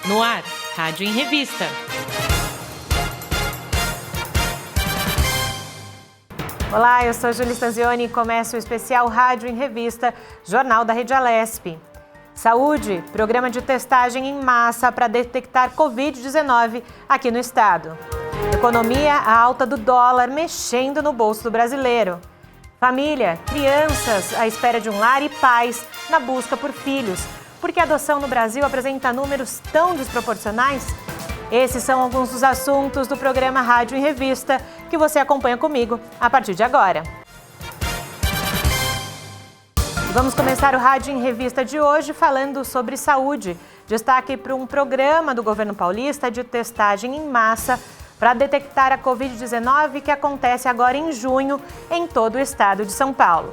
No ar, Rádio em Revista. Olá, eu sou Júlia Stanzioni e começa o especial Rádio em Revista, jornal da Rede Alesp. Saúde, programa de testagem em massa para detectar Covid-19 aqui no estado. Economia, a alta do dólar mexendo no bolso do brasileiro. Família, crianças à espera de um lar e pais na busca por filhos. Porque a adoção no Brasil apresenta números tão desproporcionais? Esses são alguns dos assuntos do programa Rádio em Revista que você acompanha comigo a partir de agora. Vamos começar o Rádio em Revista de hoje falando sobre saúde. Destaque para um programa do governo paulista de testagem em massa para detectar a Covid-19 que acontece agora em junho em todo o estado de São Paulo.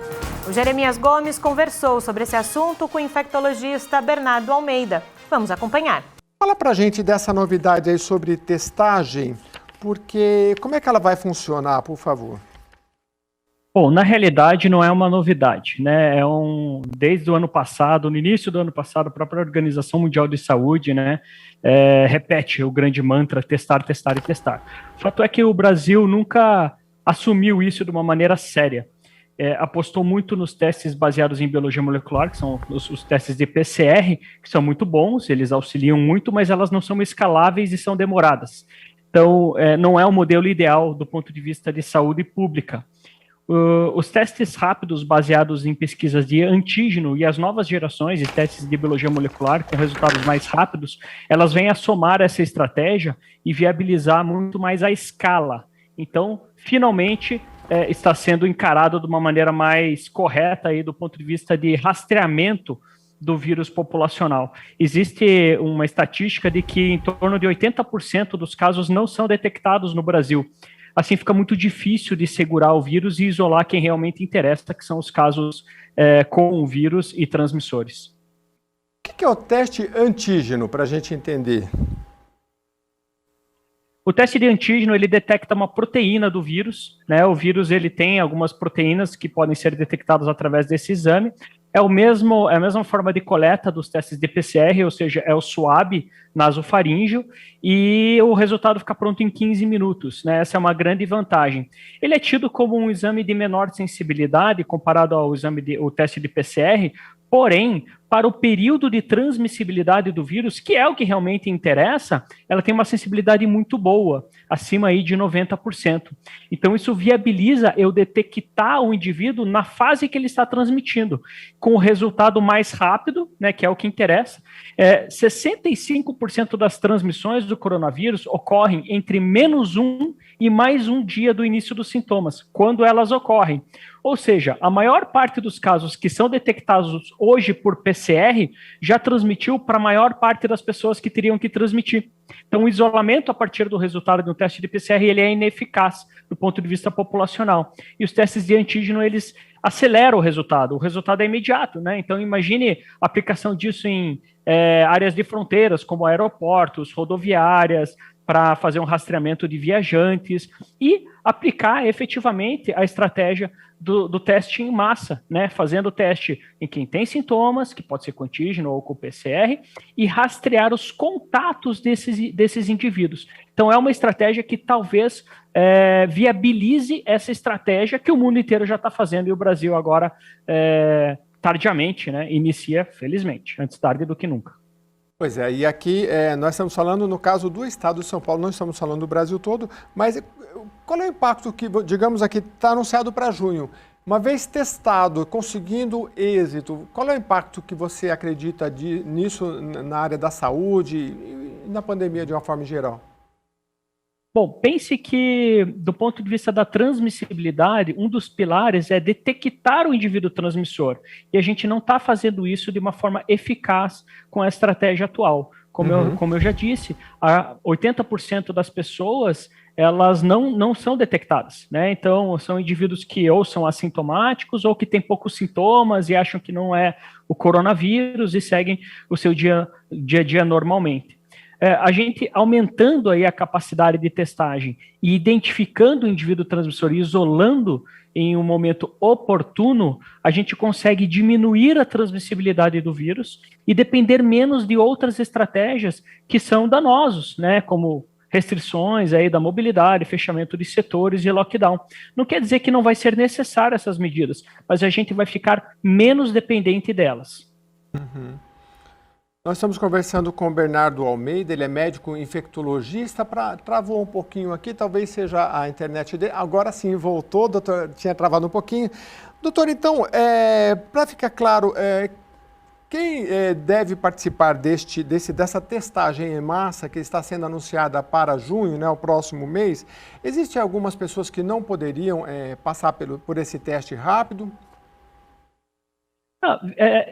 O Jeremias Gomes conversou sobre esse assunto com o infectologista Bernardo Almeida. Vamos acompanhar. Fala pra gente dessa novidade aí sobre testagem, porque como é que ela vai funcionar, por favor? Bom, na realidade não é uma novidade, né? Desde o ano passado, no início do ano passado, a própria Organização Mundial de Saúde, né, repete o grande mantra testar, testar e testar. O fato é que o Brasil nunca assumiu isso de uma maneira séria. Apostou muito nos testes baseados em biologia molecular, que são os testes de PCR, que são muito bons, eles auxiliam muito, mas elas não são escaláveis e são demoradas. Então, não é o modelo ideal do ponto de vista de saúde pública. Os testes rápidos baseados em pesquisas de antígeno e as novas gerações de testes de biologia molecular com resultados mais rápidos, elas vêm a somar essa estratégia e viabilizar muito mais a escala. Então, finalmente, está sendo encarado de uma maneira mais correta aí do ponto de vista de rastreamento do vírus populacional. Existe uma estatística de que em torno de 80% dos casos não são detectados no Brasil. Assim fica muito difícil de segurar o vírus e isolar quem realmente interessa, que são os casos com o vírus e transmissores. O que é o teste antígeno, para a gente entender? O teste de antígeno, ele detecta uma proteína do vírus, né? O vírus, ele tem algumas proteínas que podem ser detectadas através desse exame. É a mesma forma de coleta dos testes de PCR, ou seja, é o swab nasofaríngeo, e o resultado fica pronto em 15 minutos, né? Essa é uma grande vantagem. Ele é tido como um exame de menor sensibilidade comparado ao o teste de PCR, porém, para o período de transmissibilidade do vírus, que é o que realmente interessa, ela tem uma sensibilidade muito boa, acima aí de 90%. Então, isso viabiliza eu detectar o indivíduo na fase que ele está transmitindo, com o resultado mais rápido, né, que é o que interessa. 65% das transmissões do coronavírus ocorrem entre -1 e +1 dia do início dos sintomas, quando elas ocorrem. Ou seja, a maior parte dos casos que são detectados hoje por PCR já transmitiu para a maior parte das pessoas que teriam que transmitir. Então, o isolamento a partir do resultado de um teste de PCR ele é ineficaz do ponto de vista populacional. E os testes de antígeno, eles aceleram o resultado é imediato, né? Então, imagine a aplicação disso em áreas de fronteiras, como aeroportos, rodoviárias, para fazer um rastreamento de viajantes e aplicar efetivamente a estratégia do teste em massa, né? Fazendo o teste em quem tem sintomas, que pode ser com antígeno ou com PCR, e rastrear os contatos desses indivíduos. Então, é uma estratégia que talvez viabilize essa estratégia que o mundo inteiro já está fazendo e o Brasil agora, tardiamente, né, inicia, felizmente, antes tarde do que nunca. Pois é, e aqui nós estamos falando no caso do estado de São Paulo, não estamos falando do Brasil todo, mas qual é o impacto que, digamos aqui, está anunciado para junho? Uma vez testado, conseguindo êxito, qual é o impacto que você acredita nisso na área da saúde e na pandemia de uma forma geral? Bom, pense que, do ponto de vista da transmissibilidade, um dos pilares é detectar o indivíduo transmissor. E a gente não está fazendo isso de uma forma eficaz com a estratégia atual. Como eu já disse, 80% das pessoas, elas não são detectadas, né? Então, são indivíduos que ou são assintomáticos ou que têm poucos sintomas e acham que não é o coronavírus e seguem o seu dia a dia normalmente. a gente aumentando aí a capacidade de testagem e identificando o indivíduo transmissor e isolando em um momento oportuno, a gente consegue diminuir a transmissibilidade do vírus e depender menos de outras estratégias que são danosos, né, como restrições aí da mobilidade, fechamento de setores e lockdown. Não quer dizer que não vai ser necessário essas medidas, mas a gente vai ficar menos dependente delas. Uhum. Nós estamos conversando com o Bernardo Almeida, ele é médico infectologista. Travou um pouquinho aqui, talvez seja a internet dele. Agora sim voltou, doutor, tinha travado um pouquinho. Doutor, então, para ficar claro, quem deve participar dessa testagem em massa que está sendo anunciada para junho, né, o próximo mês? Existem algumas pessoas que não poderiam passar por esse teste rápido?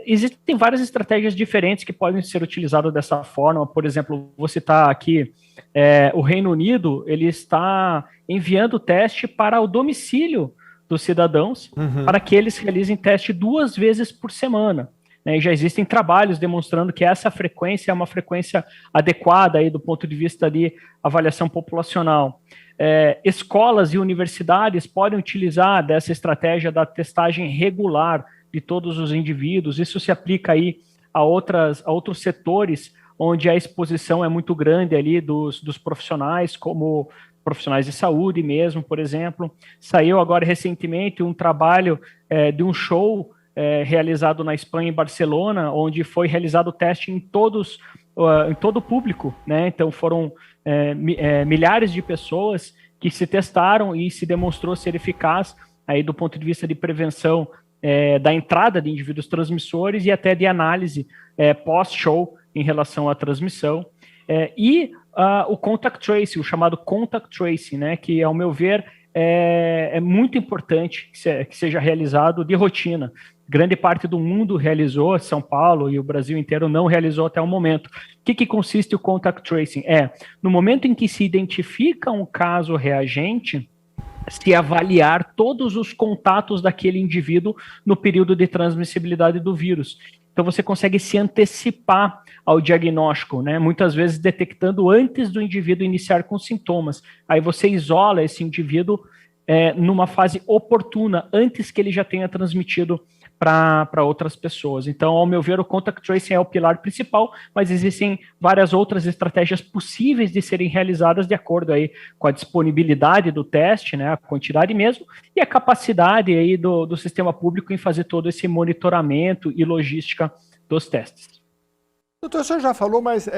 Existem várias estratégias diferentes que podem ser utilizadas dessa forma. Por exemplo, vou citar aqui, o Reino Unido, ele está enviando o teste para o domicílio dos cidadãos, para que eles realizem teste 2 vezes por semana. Né? E já existem trabalhos demonstrando que essa frequência é uma frequência adequada aí do ponto de vista de avaliação populacional. Escolas e universidades podem utilizar dessa estratégia da testagem regular de todos os indivíduos. Isso se aplica aí a outros setores onde a exposição é muito grande ali dos profissionais, como profissionais de saúde mesmo, por exemplo. Saiu agora recentemente um trabalho de um show realizado na Espanha, em Barcelona, onde foi realizado o teste em todo o público, né? Então foram milhares de pessoas que se testaram e se demonstrou ser eficaz aí do ponto de vista de prevenção da entrada de indivíduos transmissores e até de análise pós-show em relação à transmissão. O contact tracing, o chamado contact tracing, né, que, ao meu ver, é muito importante que seja realizado de rotina. Grande parte do mundo realizou, São Paulo e o Brasil inteiro não realizou até o momento. O que consiste o contact tracing? No momento em que se identifica um caso reagente, se avaliar todos os contatos daquele indivíduo no período de transmissibilidade do vírus. Então você consegue se antecipar ao diagnóstico, né? Muitas vezes detectando antes do indivíduo iniciar com sintomas. Aí você isola esse indivíduo numa fase oportuna, antes que ele já tenha transmitido para outras pessoas. Então, ao meu ver, o contact tracing é o pilar principal, mas existem várias outras estratégias possíveis de serem realizadas de acordo aí com a disponibilidade do teste, né, a quantidade mesmo, e a capacidade aí do sistema público em fazer todo esse monitoramento e logística dos testes. Doutor, o senhor já falou, mas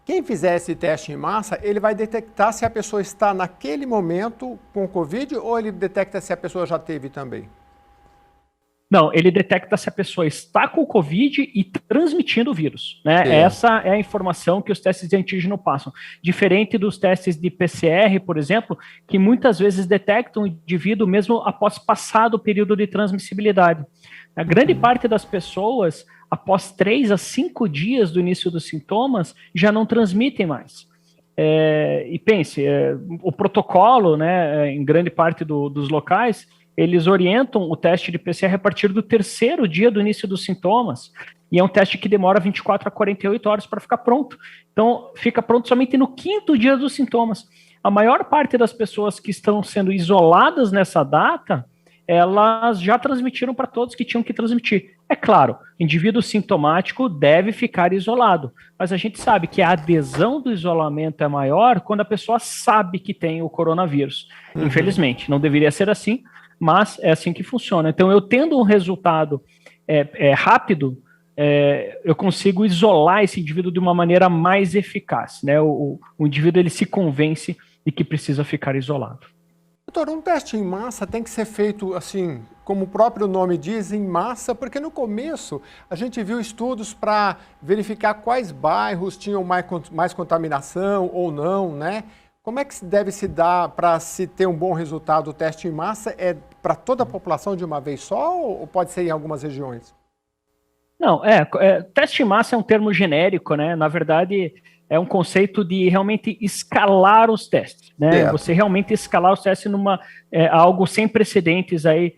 quem fizer esse teste em massa, ele vai detectar se a pessoa está naquele momento com Covid ou ele detecta se a pessoa já teve também? Não, ele detecta se a pessoa está com o Covid e transmitindo o vírus, né? Essa é a informação que os testes de antígeno passam. Diferente dos testes de PCR, por exemplo, que muitas vezes detectam o indivíduo mesmo após passado o período de transmissibilidade. A grande parte das pessoas, após 3 a 5 dias do início dos sintomas, já não transmitem mais. E pense, o protocolo, né, em grande parte dos locais, eles orientam o teste de PCR a partir do 3º dia do início dos sintomas, e é um teste que demora 24 a 48 horas para ficar pronto. Então, fica pronto somente no 5º dia dos sintomas. A maior parte das pessoas que estão sendo isoladas nessa data, elas já transmitiram para todos que tinham que transmitir. É claro, o indivíduo sintomático deve ficar isolado, mas a gente sabe que a adesão do isolamento é maior quando a pessoa sabe que tem o coronavírus. Infelizmente, não deveria ser assim, mas é assim que funciona. Então, eu tendo um resultado rápido, eu consigo isolar esse indivíduo de uma maneira mais eficaz, né? O indivíduo ele se convence de que precisa ficar isolado. Doutor, um teste em massa tem que ser feito, assim, como o próprio nome diz, em massa, porque no começo a gente viu estudos para verificar quais bairros tinham mais contaminação ou não, né? Como é que deve se dar para se ter um bom resultado o teste em massa? É para toda a população de uma vez só ou pode ser em algumas regiões? Não, teste em massa é um termo genérico, né? Na verdade, é um conceito de realmente escalar os testes, né? Você realmente escalar os testes numa algo sem precedentes aí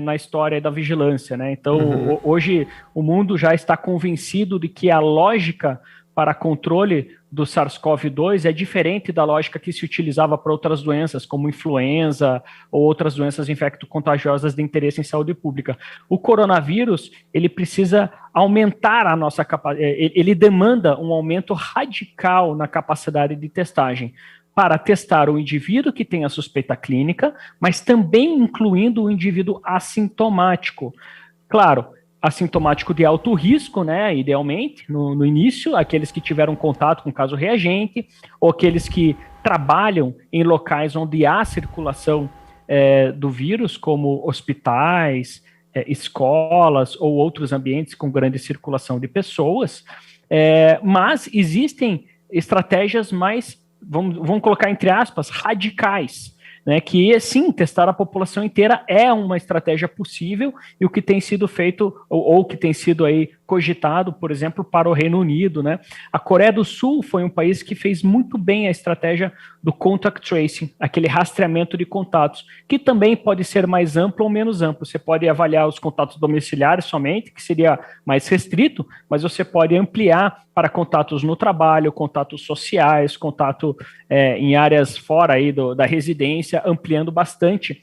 na história da vigilância, né? Então, hoje o mundo já está convencido de que a lógica para controle do SARS-CoV-2 é diferente da lógica que se utilizava para outras doenças, como influenza ou outras doenças infecto-contagiosas de interesse em saúde pública. O coronavírus, ele precisa aumentar a nossa capacidade, ele demanda um aumento radical na capacidade de testagem, para testar o indivíduo que tem a suspeita clínica, mas também incluindo o indivíduo assintomático. Claro, assintomático de alto risco, né, idealmente, no início, aqueles que tiveram contato com caso reagente, ou aqueles que trabalham em locais onde há circulação do vírus, como hospitais, escolas ou outros ambientes com grande circulação de pessoas, mas existem estratégias mais, vamos colocar entre aspas, radicais, né, que sim, testar a população inteira é uma estratégia possível e o que tem sido feito, ou que tem sido aí cogitado, por exemplo, para o Reino Unido, né? A Coreia do Sul foi um país que fez muito bem a estratégia do contact tracing, aquele rastreamento de contatos, que também pode ser mais amplo ou menos amplo. Você pode avaliar os contatos domiciliares somente, que seria mais restrito, mas você pode ampliar para contatos no trabalho, contatos sociais, contato em áreas fora aí da residência, ampliando bastante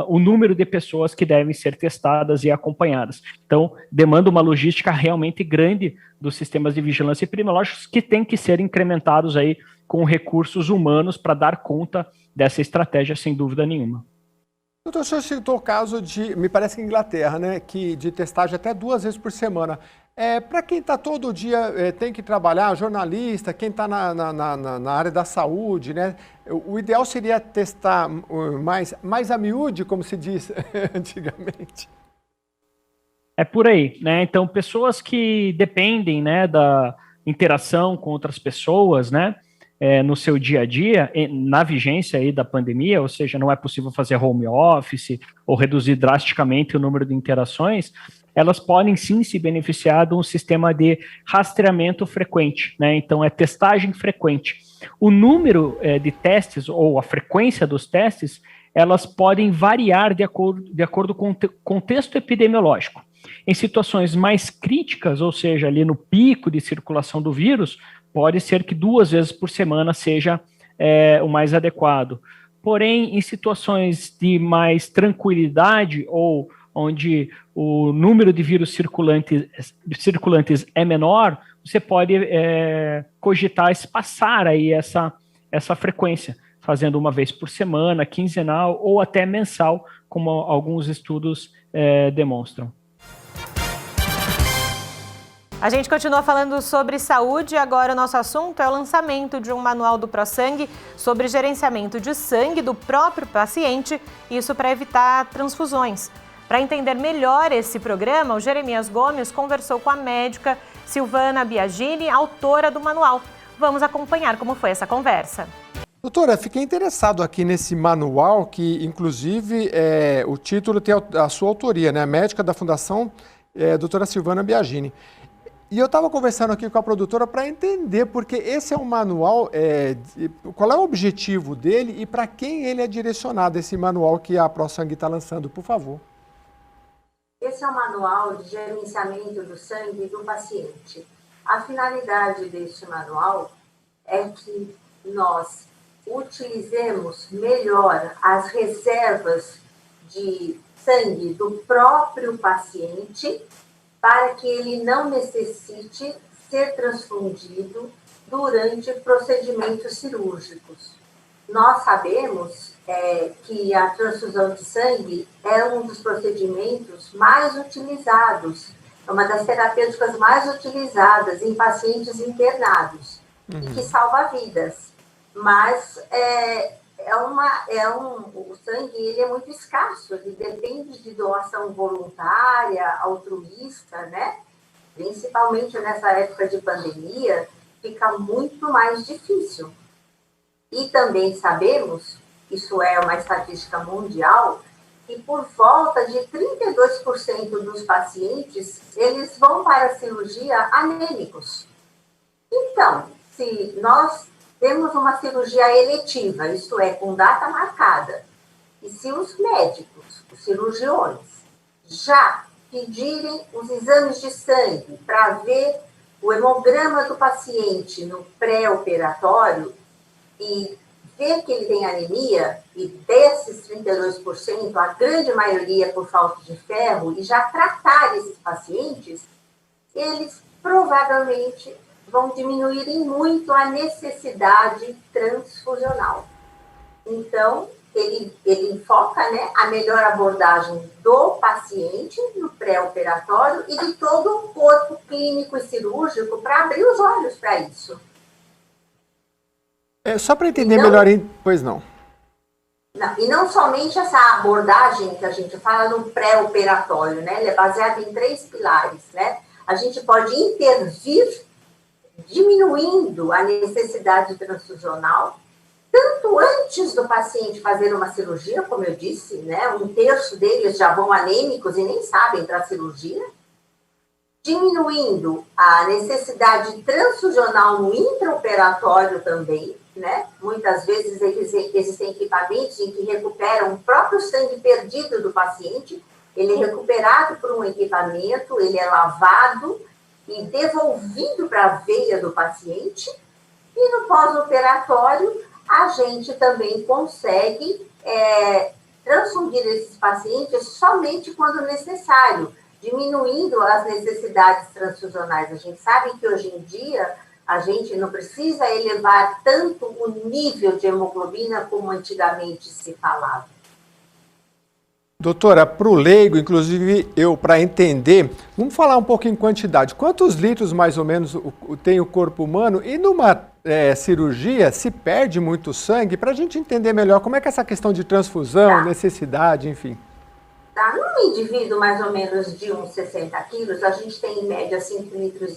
o número de pessoas que devem ser testadas e acompanhadas. Então, demanda uma logística realmente grande dos sistemas de vigilância epidemiológicos que tem que ser incrementados aí com recursos humanos para dar conta dessa estratégia, sem dúvida nenhuma. Doutor, o senhor citou o caso de, me parece que Inglaterra, né, que de testagem até 2 vezes por semana. Para quem está todo dia, tem que trabalhar, jornalista, quem está na área da saúde, né? O ideal seria testar mais a miúde, como se diz antigamente. É por aí, né? Então, pessoas que dependem, né, da interação com outras pessoas, né, no seu dia a dia, na vigência aí da pandemia, ou seja, não é possível fazer home office ou reduzir drasticamente o número de interações, elas podem sim se beneficiar de um sistema de rastreamento frequente, né? Então, é testagem frequente. O número de testes ou a frequência dos testes, elas podem variar de acordo com o contexto epidemiológico. Em situações mais críticas, ou seja, ali no pico de circulação do vírus, pode ser que 2 vezes por semana seja o mais adequado. Porém, em situações de mais tranquilidade ou onde o número de vírus circulantes é menor, você pode cogitar espaçar aí essa frequência, fazendo 1 vez por semana, quinzenal ou até mensal, como alguns estudos demonstram. A gente continua falando sobre saúde e agora o nosso assunto é o lançamento de um manual do ProSangue sobre gerenciamento de sangue do próprio paciente, isso para evitar transfusões. Para entender melhor esse programa, o Jeremias Gomes conversou com a médica Silvana Biagini, autora do manual. Vamos acompanhar como foi essa conversa. Doutora, fiquei interessado aqui nesse manual que, inclusive, o título tem a sua autoria, né? Médica da Fundação, doutora Silvana Biagini. E eu estava conversando aqui com a produtora para entender, porque esse é um manual, qual é o objetivo dele e para quem ele é direcionado, esse manual que a ProSangue está lançando, por favor. Esse é o manual de gerenciamento do sangue do paciente. A finalidade deste manual é que nós utilizemos melhor as reservas de sangue do próprio paciente para que ele não necessite ser transfundido durante procedimentos cirúrgicos. Nós sabemos que a transfusão de sangue é um dos procedimentos mais utilizados, é uma das terapêuticas mais utilizadas em pacientes internados e que salva vidas. Mas o sangue ele é muito escasso, ele depende de doação voluntária, altruísta, né? Principalmente nessa época de pandemia, fica muito mais difícil. E também sabemos, isso é uma estatística mundial, que por volta de 32% dos pacientes, eles vão para a cirurgia anêmicos. Então, se nós temos uma cirurgia eletiva, isto é, com data marcada, e se os médicos, os cirurgiões, já pedirem os exames de sangue para ver o hemograma do paciente no pré-operatório e ver que ele tem anemia, e desses 32%, a grande maioria por falta de ferro, e já tratar esses pacientes, eles provavelmente vão diminuir em muito a necessidade transfusional. Então, ele foca, né, a melhor abordagem do paciente no pré-operatório e de todo o corpo clínico e cirúrgico para abrir os olhos para isso. Só para entender melhor, pois não. E não somente essa abordagem que a gente fala no pré-operatório, né? Ele é baseado em 3 pilares, né? A gente pode intervir diminuindo a necessidade transfusional, tanto antes do paciente fazer uma cirurgia, como eu disse, né? 1/3 deles já vão anêmicos e nem sabem para a cirurgia, diminuindo a necessidade transfusional no intraoperatório também, né? Muitas vezes existem equipamentos em que recuperam o próprio sangue perdido do paciente, ele é recuperado por um equipamento, ele é lavado e devolvido para a veia do paciente, e no pós-operatório a gente também consegue transfundir esses pacientes somente quando necessário, diminuindo as necessidades transfusionais. A gente sabe que hoje em dia a gente não precisa elevar tanto o nível de hemoglobina como antigamente se falava. Doutora, para o leigo, inclusive eu, para entender, vamos falar um pouco em quantidade. Quantos litros mais ou menos tem o corpo humano? E numa cirurgia se perde muito sangue? Para a gente entender melhor como é que é essa questão de transfusão, necessidade, enfim. Tá? Num indivíduo mais ou menos de uns 60 quilos, a gente tem em média 5,5 litros,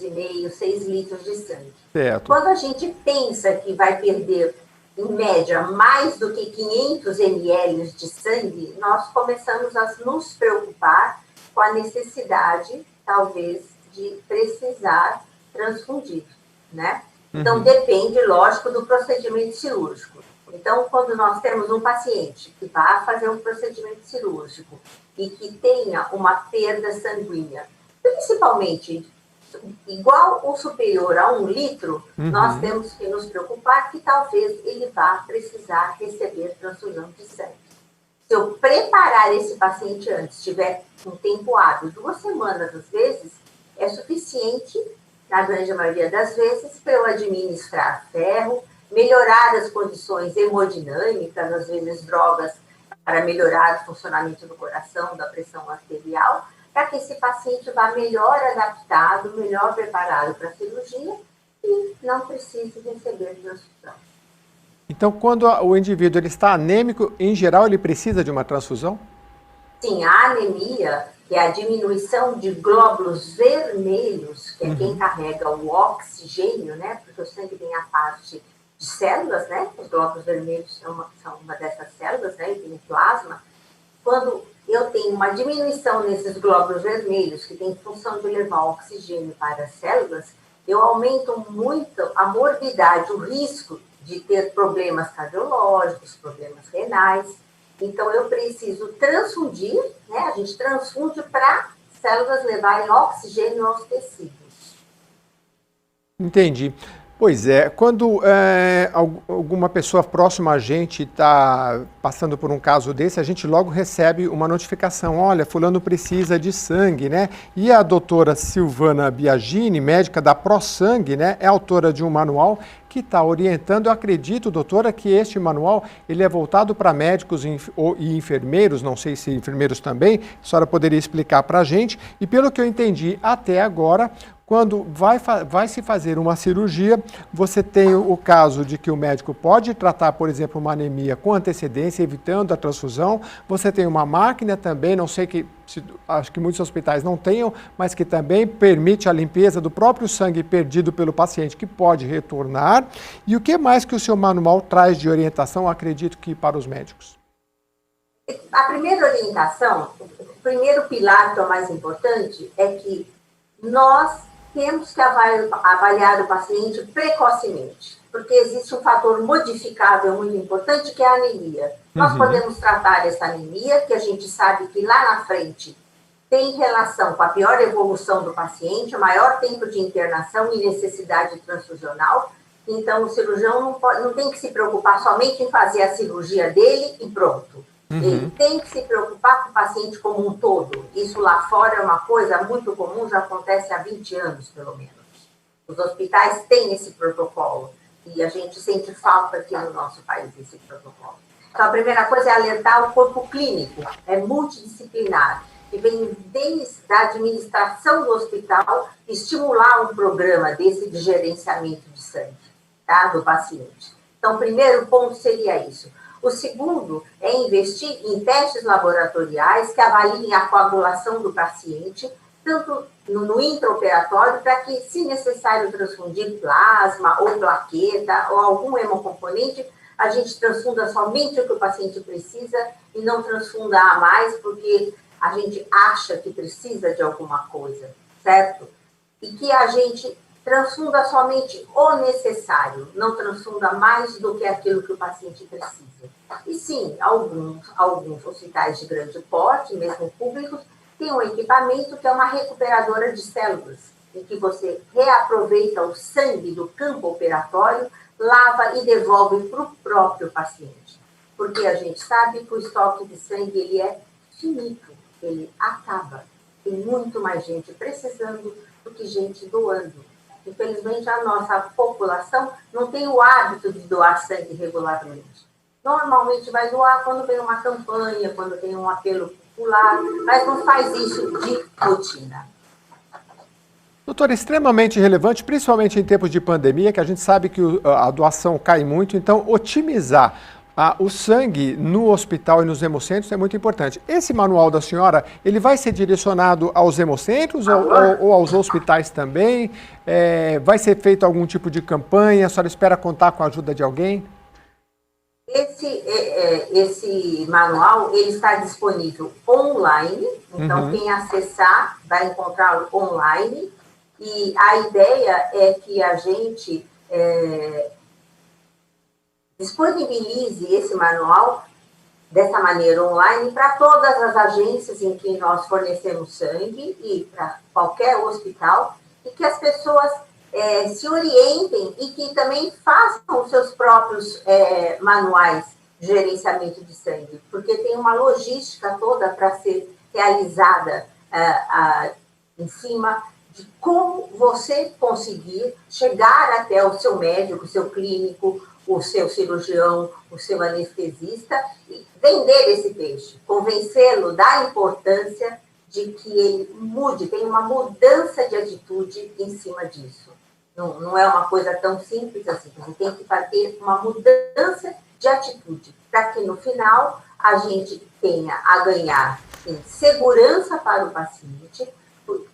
6 litros de sangue. Certo. Quando a gente pensa que vai perder, em média, mais do que 500 ml de sangue, nós começamos a nos preocupar com a necessidade, talvez, de precisar transfundir, né? Então, depende, lógico, do procedimento cirúrgico. Então, quando nós temos um paciente que vai fazer um procedimento cirúrgico e que tenha uma perda sanguínea, principalmente igual ou superior a 1 litro, nós temos que nos preocupar que talvez ele vá precisar receber transfusão de sangue. Se eu preparar esse paciente antes, tiver um tempo hábil, 2 semanas às vezes, é suficiente, na grande maioria das vezes, para eu administrar ferro, melhorar as condições hemodinâmicas, às vezes drogas para melhorar o funcionamento do coração, da pressão arterial, para que esse paciente vá melhor adaptado, melhor preparado para a cirurgia e não precise receber transfusão. Então, quando o indivíduo ele está anêmico, em geral ele precisa de uma transfusão? Sim, a anemia, que é a diminuição de glóbulos vermelhos, que é quem carrega o oxigênio, né? Porque o sangue tem a parte de células, né? Os glóbulos vermelhos são uma dessas células, né? E tem plasma. Quando eu tenho uma diminuição nesses glóbulos vermelhos, que tem função de levar oxigênio para as células, eu aumento muito a morbidade, o risco de ter problemas cardiológicos, problemas renais. Então, eu preciso transfundir, né? A gente transfunde para células levarem oxigênio aos tecidos. Entendi. Pois é, quando alguma pessoa próxima a gente está passando por um caso desse, a gente logo recebe uma notificação, olha, fulano precisa de sangue, né? E a doutora Silvana Biagini, médica da ProSangue, né, é autora de um manual que está orientando. Eu acredito, doutora, que este manual ele é voltado para médicos e enfermeiros, não sei se enfermeiros também, a senhora poderia explicar para a gente. E pelo que eu entendi até agora, quando vai se fazer uma cirurgia, você tem o caso de que o médico pode tratar, por exemplo, uma anemia com antecedência, evitando a transfusão. Você tem uma máquina também, não sei acho que muitos hospitais não tenham, mas que também permite a limpeza do próprio sangue perdido pelo paciente, que pode retornar. E o que mais que o seu manual traz de orientação, acredito que para os médicos? A primeira orientação, o primeiro pilar que é o mais importante, é que nós temos que avaliar o paciente precocemente, porque existe um fator modificável muito importante, que é a anemia. Nós podemos tratar essa anemia, que a gente sabe que lá na frente tem relação com a pior evolução do paciente, maior tempo de internação e necessidade transfusional. Então, o cirurgião não tem que se preocupar somente em fazer a cirurgia dele e pronto. Ele tem que se preocupar com o paciente como um todo. Isso lá fora é uma coisa muito comum, já acontece há 20 anos, pelo menos. Os hospitais têm esse protocolo e a gente sente falta aqui no nosso país desse protocolo. Então, a primeira coisa é alertar o corpo clínico, é multidisciplinar, que vem desde a administração do hospital estimular um programa desse de gerenciamento de sangue, tá, do paciente. Então, o primeiro ponto seria isso. O segundo é investir em testes laboratoriais que avaliem a coagulação do paciente, tanto no intraoperatório, para que, se necessário transfundir plasma ou plaqueta ou algum hemocomponente, a gente transfunda somente o que o paciente precisa e não transfunda a mais, porque a gente acha que precisa de alguma coisa, certo? E que a gente transfunda somente o necessário, não transfunda mais do que aquilo que o paciente precisa. E sim, alguns hospitais de grande porte, mesmo públicos, têm um equipamento que é uma recuperadora de células, em que você reaproveita o sangue do campo operatório, lava e devolve para o próprio paciente. Porque a gente sabe que o estoque de sangue ele é finito, ele acaba. Tem muito mais gente precisando do que gente doando. Infelizmente, a nossa população não tem o hábito de doar sangue regularmente. Normalmente vai doar quando vem uma campanha, quando tem um apelo popular, mas não faz isso de rotina. Doutor, extremamente relevante, principalmente em tempos de pandemia, que a gente sabe que a doação cai muito, então otimizar o sangue no hospital e nos hemocentros é muito importante. Esse manual da senhora, ele vai ser direcionado aos hemocentros ou aos hospitais também? Vai ser feito algum tipo de campanha? A senhora espera contar com a ajuda de alguém? Esse manual ele está disponível online, então quem acessar vai encontrá-lo online. E a ideia é que a gente disponibilize esse manual dessa maneira online para todas as agências em que nós fornecemos sangue e para qualquer hospital, e que as pessoas se orientem e que também façam os seus próprios manuais de gerenciamento de sangue, porque tem uma logística toda para ser realizada em cima de como você conseguir chegar até o seu médico, o seu clínico, o seu cirurgião, o seu anestesista, e vender esse peixe, convencê-lo da importância de que ele mude, tem uma mudança de atitude em cima disso. Não é uma coisa tão simples assim, você tem que fazer uma mudança de atitude, para que no final a gente tenha a ganhar em segurança para o paciente,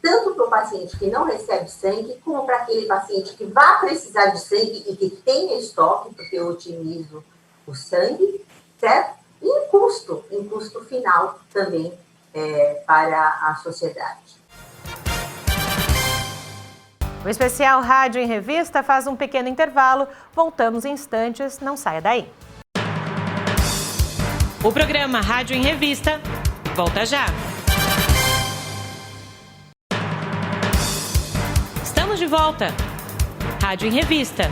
tanto para o paciente que não recebe sangue, como para aquele paciente que vai precisar de sangue e que tem estoque, porque eu otimizo o sangue, certo? E em custo final também para a sociedade. O especial Rádio em Revista faz um pequeno intervalo. Voltamos em instantes, não saia daí. O programa Rádio em Revista volta já. Estamos de volta. Rádio em Revista.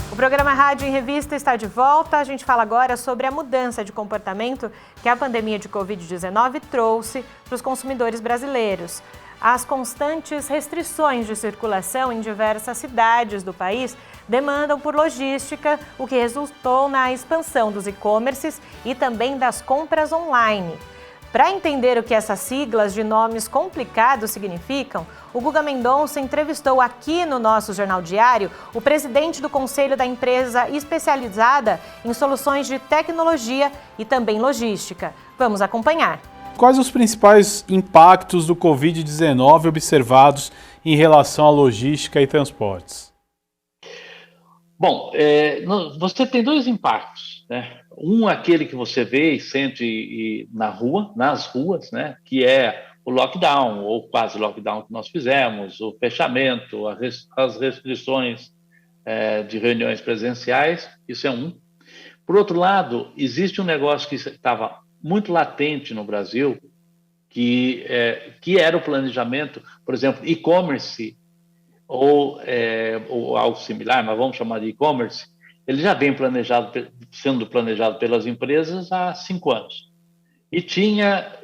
O programa Rádio em Revista está de volta. A gente fala agora sobre a mudança de comportamento que a pandemia de Covid-19 trouxe para os consumidores brasileiros. As constantes restrições de circulação em diversas cidades do país demandam por logística, o que resultou na expansão dos e-commerces e também das compras online. Para entender o que essas siglas de nomes complicados significam, o Guga Mendonça entrevistou aqui no nosso Jornal Diário o presidente do conselho da empresa especializada em soluções de tecnologia e também logística. Vamos acompanhar. Quais os principais impactos do Covid-19 observados em relação à logística e transportes? Bom, você tem dois impactos, né? Um, aquele que você vê e sente nas ruas, né? Que é o lockdown, ou quase lockdown que nós fizemos, o fechamento, as restrições de reuniões presenciais, isso é um. Por outro lado, existe um negócio que estava muito latente no Brasil, que era o planejamento, por exemplo, e-commerce ou algo similar, mas vamos chamar de e-commerce, ele já vem sendo planejado pelas empresas há 5 anos. E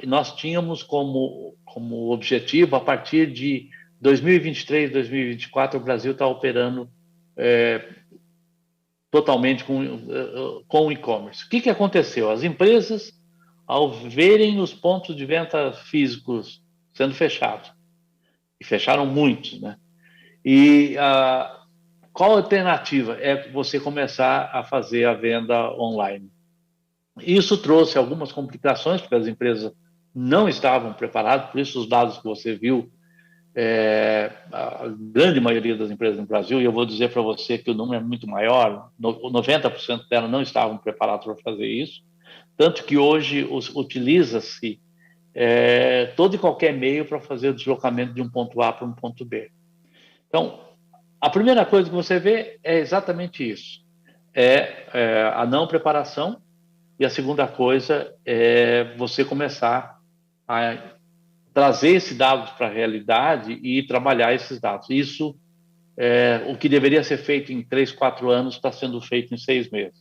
nós tínhamos como objetivo, a partir de 2023, 2024, o Brasil está operando totalmente com o e-commerce. O que aconteceu? As empresas, ao verem os pontos de venda físicos sendo fechados, e fecharam muitos, né? E qual a alternativa? É você começar a fazer a venda online. Isso trouxe algumas complicações, porque as empresas não estavam preparadas, por isso os dados que você viu, a grande maioria das empresas no Brasil, e eu vou dizer para você que o número é muito maior, 90% delas não estavam preparadas para fazer isso, tanto que hoje utiliza-se todo e qualquer meio para fazer o deslocamento de um ponto A para um ponto B. Então, a primeira coisa que você vê é exatamente isso, a não preparação, e a segunda coisa é você começar a trazer esses dados para a realidade e trabalhar esses dados. Isso, o que deveria ser feito em 3, 4 anos, está sendo feito em 6 meses,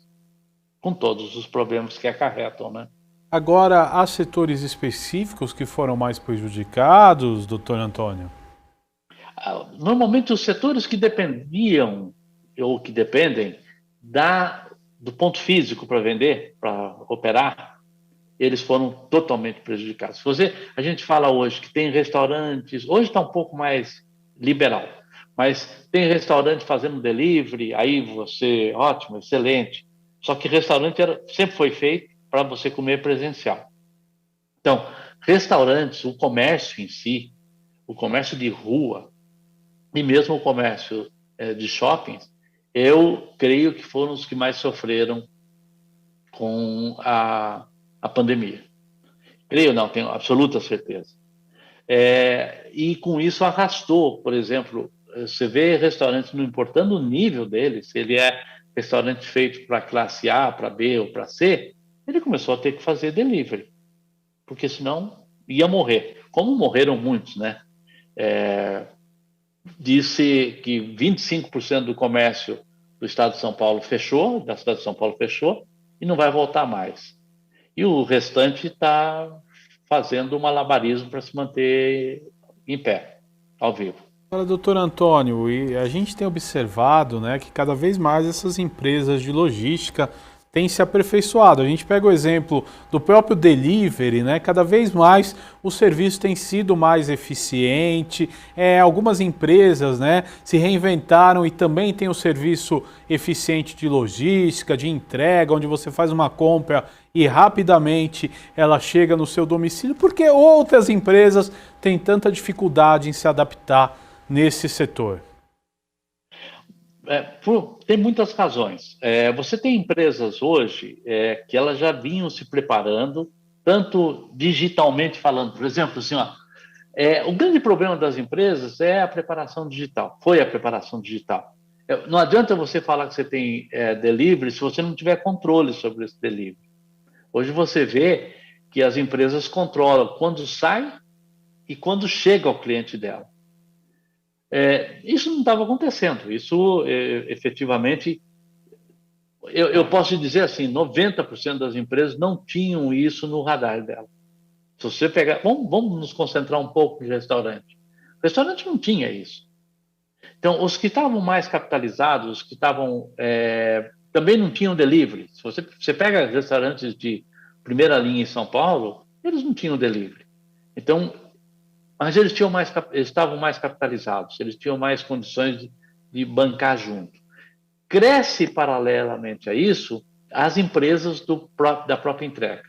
com todos os problemas que acarretam, né? Agora, há setores específicos que foram mais prejudicados, doutor Antônio? Normalmente, os setores que dependiam, ou que dependem, do ponto físico para vender, para operar, eles foram totalmente prejudicados. A gente fala hoje que tem restaurantes, hoje está um pouco mais liberal, mas tem restaurante fazendo delivery, aí ótimo, excelente. Só que restaurante sempre foi feito para você comer presencial. Então, restaurantes, o comércio em si, o comércio de rua e mesmo o comércio de shoppings, eu creio que foram os que mais sofreram com a pandemia. Creio não, tenho absoluta certeza. E com isso arrastou, por exemplo, você vê restaurantes, não importando o nível dele, se ele é restaurante feito para classe A, para B ou para C, ele começou a ter que fazer delivery, porque senão ia morrer. Como morreram muitos, né? Disse que 25% do comércio do estado de São Paulo fechou, da cidade de São Paulo fechou, e não vai voltar mais. E o restante está fazendo um malabarismo para se manter em pé, ao vivo. Agora, doutor Antônio, e a gente tem observado, né, que cada vez mais essas empresas de logística têm se aperfeiçoado. A gente pega o exemplo do próprio delivery, né? Cada vez mais o serviço tem sido mais eficiente. Algumas empresas, né, se reinventaram e também tem o serviço eficiente de logística, de entrega, onde você faz uma compra e rapidamente ela chega no seu domicílio, porque outras empresas têm tanta dificuldade em se adaptar nesse setor. Tem muitas razões. Você tem empresas hoje que elas já vinham se preparando, tanto digitalmente falando. Por exemplo, assim, o grande problema das empresas é a preparação digital. Foi a preparação digital. Não adianta você falar que você tem delivery se você não tiver controle sobre esse delivery. Hoje você vê que as empresas controlam quando sai e quando chega ao cliente dela. Isso não estava acontecendo. Isso, efetivamente, eu posso dizer assim, 90% das empresas não tinham isso no radar dela. Se você pegar, vamos nos concentrar um pouco em restaurante. O restaurante não tinha isso. Então, os que estavam mais capitalizados, os que estavam também não tinham delivery. Se você pega restaurantes de primeira linha em São Paulo, eles não tinham delivery. Então, mas eles estavam mais capitalizados, eles tinham mais condições de bancar junto. Cresce paralelamente a isso as empresas da própria entrega,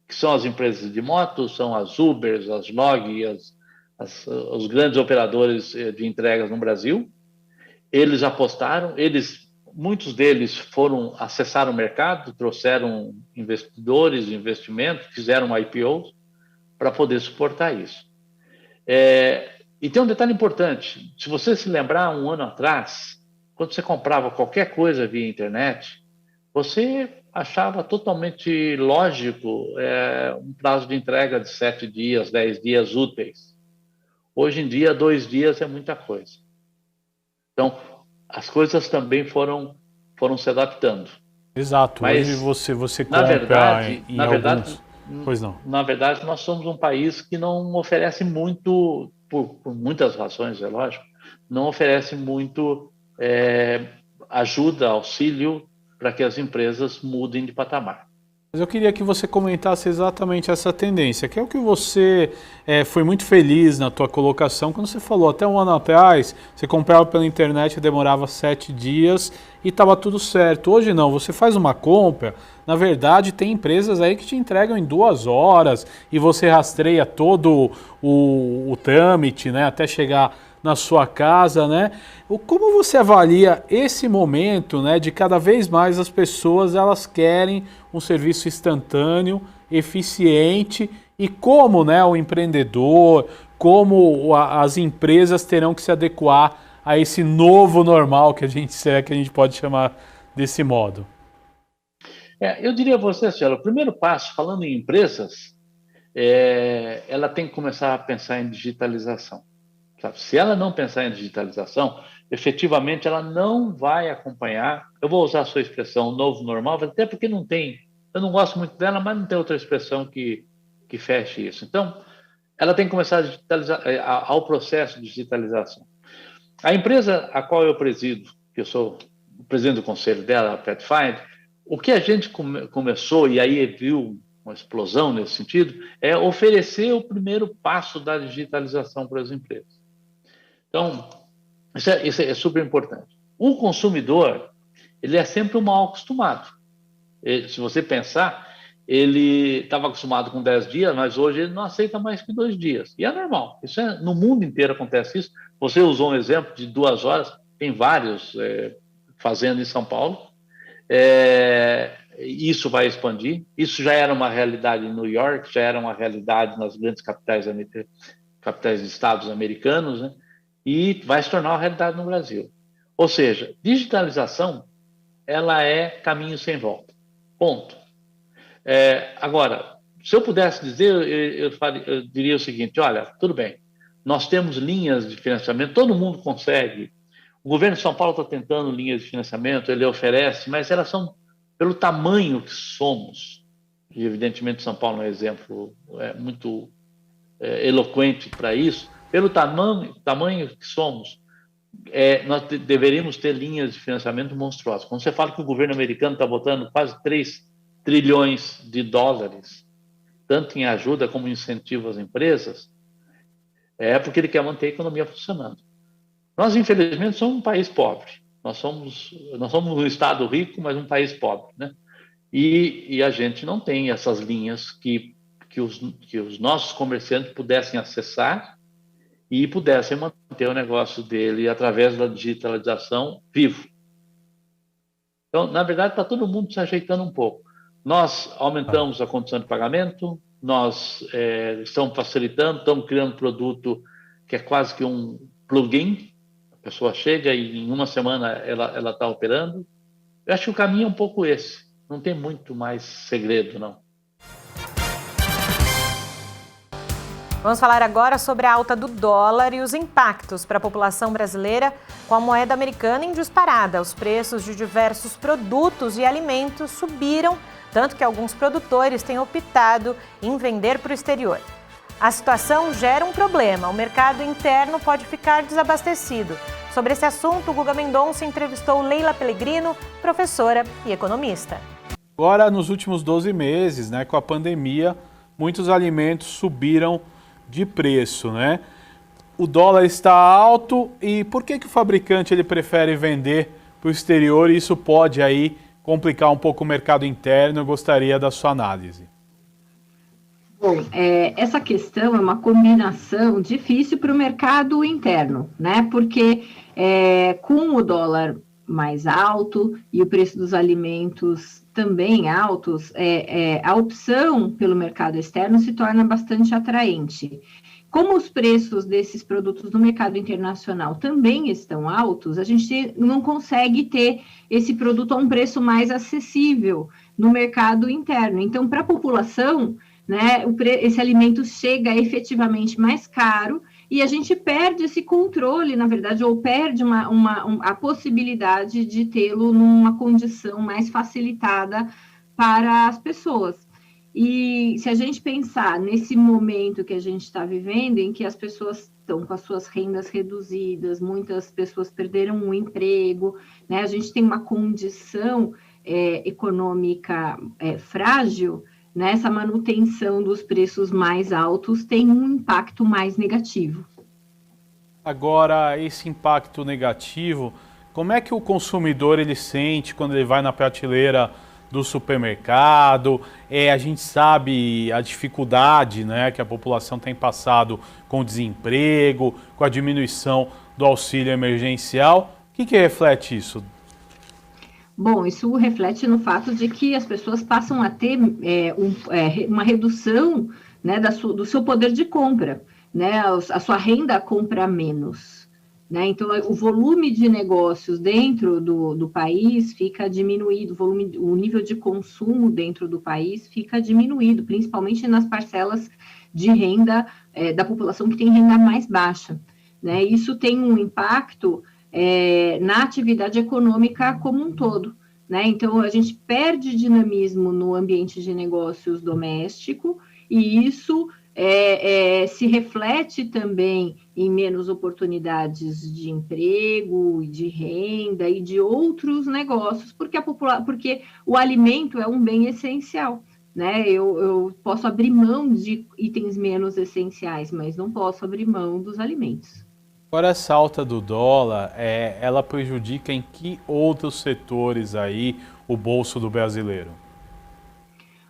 que são as empresas de motos, são as Ubers, as Log, os grandes operadores de entregas no Brasil. Eles apostaram, muitos deles acessaram o mercado, trouxeram investidores, investimentos, fizeram IPOs para poder suportar isso. E tem um detalhe importante, se você se lembrar, um ano atrás, quando você comprava qualquer coisa via internet, você achava totalmente lógico um prazo de entrega de 7 dias, 10 dias úteis. Hoje em dia, 2 dias é muita coisa. Então, as coisas também foram se adaptando. Exato. Mas, hoje você na compra verdade, em na alguns... verdade, Pois não. Na verdade, nós somos um país que não oferece muito, por muitas razões, é lógico, não oferece muito ajuda, auxílio para que as empresas mudem de patamar. Mas eu queria que você comentasse exatamente essa tendência, que é o que você foi muito feliz na tua colocação, quando você falou, até um ano atrás, você comprava pela internet, demorava 7 dias e estava tudo certo. Hoje não, você faz uma compra, na verdade tem empresas aí que te entregam em 2 horas e você rastreia todo o trâmite, né, até chegar na sua casa, né? Como você avalia esse momento, né, de cada vez mais as pessoas elas querem um serviço instantâneo, eficiente e como, né, o empreendedor, como as empresas terão que se adequar a esse novo normal que a gente pode chamar desse modo? Eu diria a você, senhora, o primeiro passo, falando em empresas, ela tem que começar a pensar em digitalização. Se ela não pensar em digitalização, efetivamente ela não vai acompanhar, eu vou usar a sua expressão, novo normal, até porque não tem, eu não gosto muito dela, mas não tem outra expressão que feche isso. Então, ela tem que começar a digitalizar, ao processo de digitalização. A empresa a qual eu presido, que eu sou o presidente do conselho dela, a Petfind, o que a gente começou, e aí viu uma explosão nesse sentido, é oferecer o primeiro passo da digitalização para as empresas. Então, isso é super importante. O consumidor, ele é sempre um mal acostumado. Se você pensar, ele estava acostumado com 10 dias, mas hoje ele não aceita mais que 2 dias. E é normal. No mundo inteiro acontece isso. Você usou um exemplo de 2 horas, tem vários fazendo em São Paulo. Isso vai expandir. Isso já era uma realidade em New York, já era uma realidade nas grandes capitais de estados americanos, né? E vai se tornar uma realidade no Brasil. Ou seja, digitalização, ela é caminho sem volta. Ponto. Agora, se eu pudesse dizer, eu diria o seguinte, olha, tudo bem, nós temos linhas de financiamento, todo mundo consegue. O governo de São Paulo está tentando linhas de financiamento, ele oferece, mas elas são pelo tamanho que somos. E, evidentemente, São Paulo é um exemplo muito eloquente para isso. Pelo tamanho que somos, nós deveríamos ter linhas de financiamento monstruosas. Quando você fala que o governo americano está botando quase 3 trilhões de dólares, tanto em ajuda como em incentivo às empresas, é porque ele quer manter a economia funcionando. Nós, infelizmente, somos um país pobre. Nós somos um estado rico, mas um país pobre, né? E a gente não tem essas linhas que os nossos comerciantes pudessem acessar e pudessem manter o negócio dele através da digitalização vivo. Então, na verdade, está todo mundo se ajeitando um pouco. Nós aumentamos a condição de pagamento, nós estamos facilitando, estamos criando um produto que é quase que um plugin. A pessoa chega e em uma semana ela está operando. Eu acho que o caminho é um pouco esse. Não tem muito mais segredo, não. Vamos falar agora sobre a alta do dólar e os impactos para a população brasileira com a moeda americana em disparada. Os preços de diversos produtos e alimentos subiram, tanto que alguns produtores têm optado em vender para o exterior. A situação gera um problema. O mercado interno pode ficar desabastecido. Sobre esse assunto, o Guga Mendonça entrevistou Leila Pellegrino, professora e economista. Agora, nos últimos 12 meses, né, com a pandemia, muitos alimentos subiram de preço, né? O dólar está alto e por que o fabricante ele prefere vender para o exterior e isso pode aí complicar um pouco o mercado interno? Eu gostaria da sua análise. Bom, essa questão é uma combinação difícil para o mercado interno, né? Porque com o dólar mais alto e o preço dos alimentos também altos, a opção pelo mercado externo se torna bastante atraente. como os preços desses produtos no mercado internacional também estão altos, a gente não consegue ter esse produto a um preço mais acessível no mercado interno. Então, para a população, né, esse alimento chega efetivamente mais caro e a gente perde esse controle, na verdade, ou perde a possibilidade de tê-lo numa condição mais facilitada para as pessoas. E se a gente pensar nesse momento que a gente está vivendo, em que as pessoas estão com as suas rendas reduzidas, muitas pessoas perderam o emprego, né? A gente tem uma condição econômica frágil, né? Essa manutenção dos preços mais altos tem um impacto mais negativo. Agora, esse impacto negativo, como é que o consumidor ele sente quando ele vai na prateleira do supermercado? A gente sabe a dificuldade, né, que a população tem passado com o desemprego, com a diminuição do auxílio emergencial. O que reflete isso? Bom, isso reflete no fato de que as pessoas passam a ter uma redução, né, do seu poder de compra, né, a sua renda compra menos, né, então o volume de negócios dentro do país fica diminuído, o nível de consumo dentro do país fica diminuído, principalmente nas parcelas de renda da população que tem renda mais baixa, né, isso tem um impacto na atividade econômica como um todo, né? Então, a gente perde dinamismo no ambiente de negócios doméstico e isso se reflete também em menos oportunidades de emprego, de renda e de outros negócios, porque o alimento é um bem essencial, né? Eu posso abrir mão de itens menos essenciais, mas não posso abrir mão dos alimentos. Agora, essa alta do dólar, ela prejudica em que outros setores aí o bolso do brasileiro?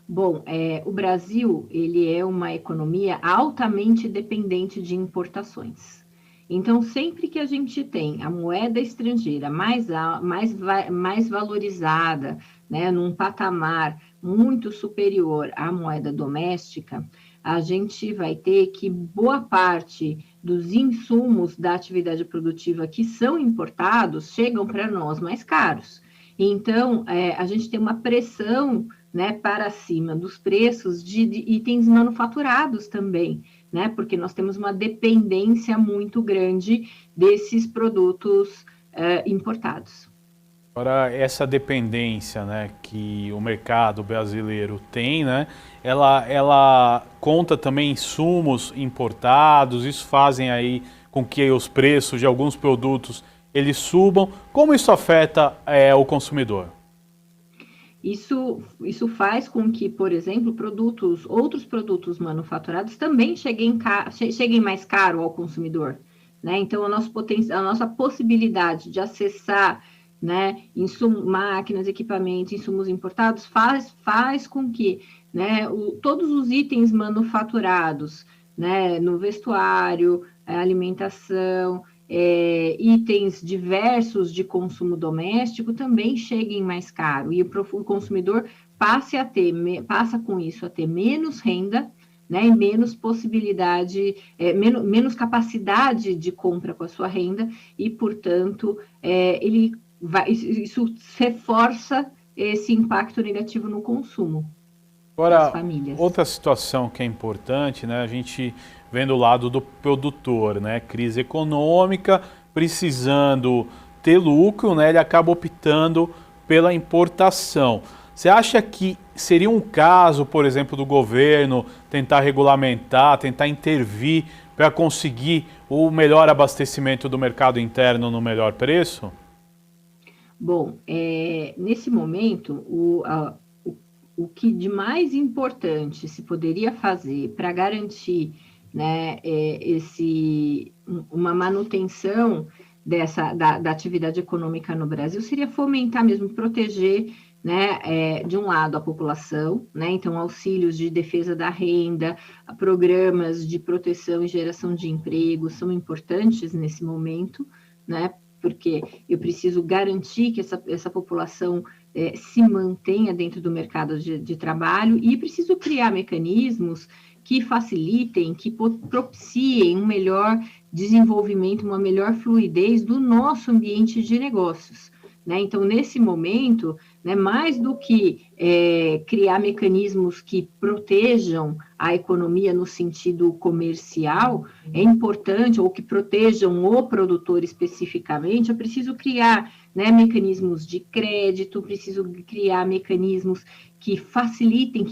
Bom, o Brasil, ele é uma economia altamente dependente de importações. Então, sempre que a gente tem a moeda estrangeira mais valorizada, né, num patamar muito superior à moeda doméstica, a gente vai ter que boa parte dos insumos da atividade produtiva que são importados chegam para nós mais caros. Então, a gente tem uma pressão, né, para cima dos preços de itens manufaturados também, né, porque nós temos uma dependência muito grande desses produtos importados. Agora, essa dependência, né, que o mercado brasileiro tem, né, ela conta também insumos importados, isso fazem aí com que os preços de alguns produtos eles subam. Como isso afeta o consumidor? Isso faz com que, por exemplo, outros produtos manufaturados também cheguem mais caro ao consumidor, né? Então, a nossa possibilidade de acessar, né, máquinas, equipamentos, insumos importados, faz com que, né, todos os itens manufaturados, né, no vestuário, alimentação, itens diversos de consumo doméstico também cheguem mais caro e o consumidor passa com isso a ter menos renda, né, e menos possibilidade, menos capacidade de compra com a sua renda e, portanto, isso reforça esse impacto negativo no consumo das famílias. Outra situação que é importante, né, a gente vem do lado do produtor, né, crise econômica, precisando ter lucro, né, ele acaba optando pela importação. Você acha que seria um caso, por exemplo, do governo tentar regulamentar, tentar intervir para conseguir o melhor abastecimento do mercado interno no melhor preço? Bom, nesse momento, o que de mais importante se poderia fazer para garantir, né, uma manutenção da atividade econômica no Brasil seria fomentar mesmo, proteger, né, de um lado a população, né, então auxílios de defesa da renda, programas de proteção e geração de emprego são importantes nesse momento, né, porque eu preciso garantir que essa população se mantenha dentro do mercado de trabalho e preciso criar mecanismos que facilitem, que propiciem um melhor desenvolvimento, uma melhor fluidez do nosso ambiente de negócios. Né? Então, nesse momento, né, mais do que criar mecanismos que protejam a economia no sentido comercial, é importante, ou que protejam o produtor especificamente, eu preciso criar, né, mecanismos de crédito, preciso criar mecanismos que facilitem,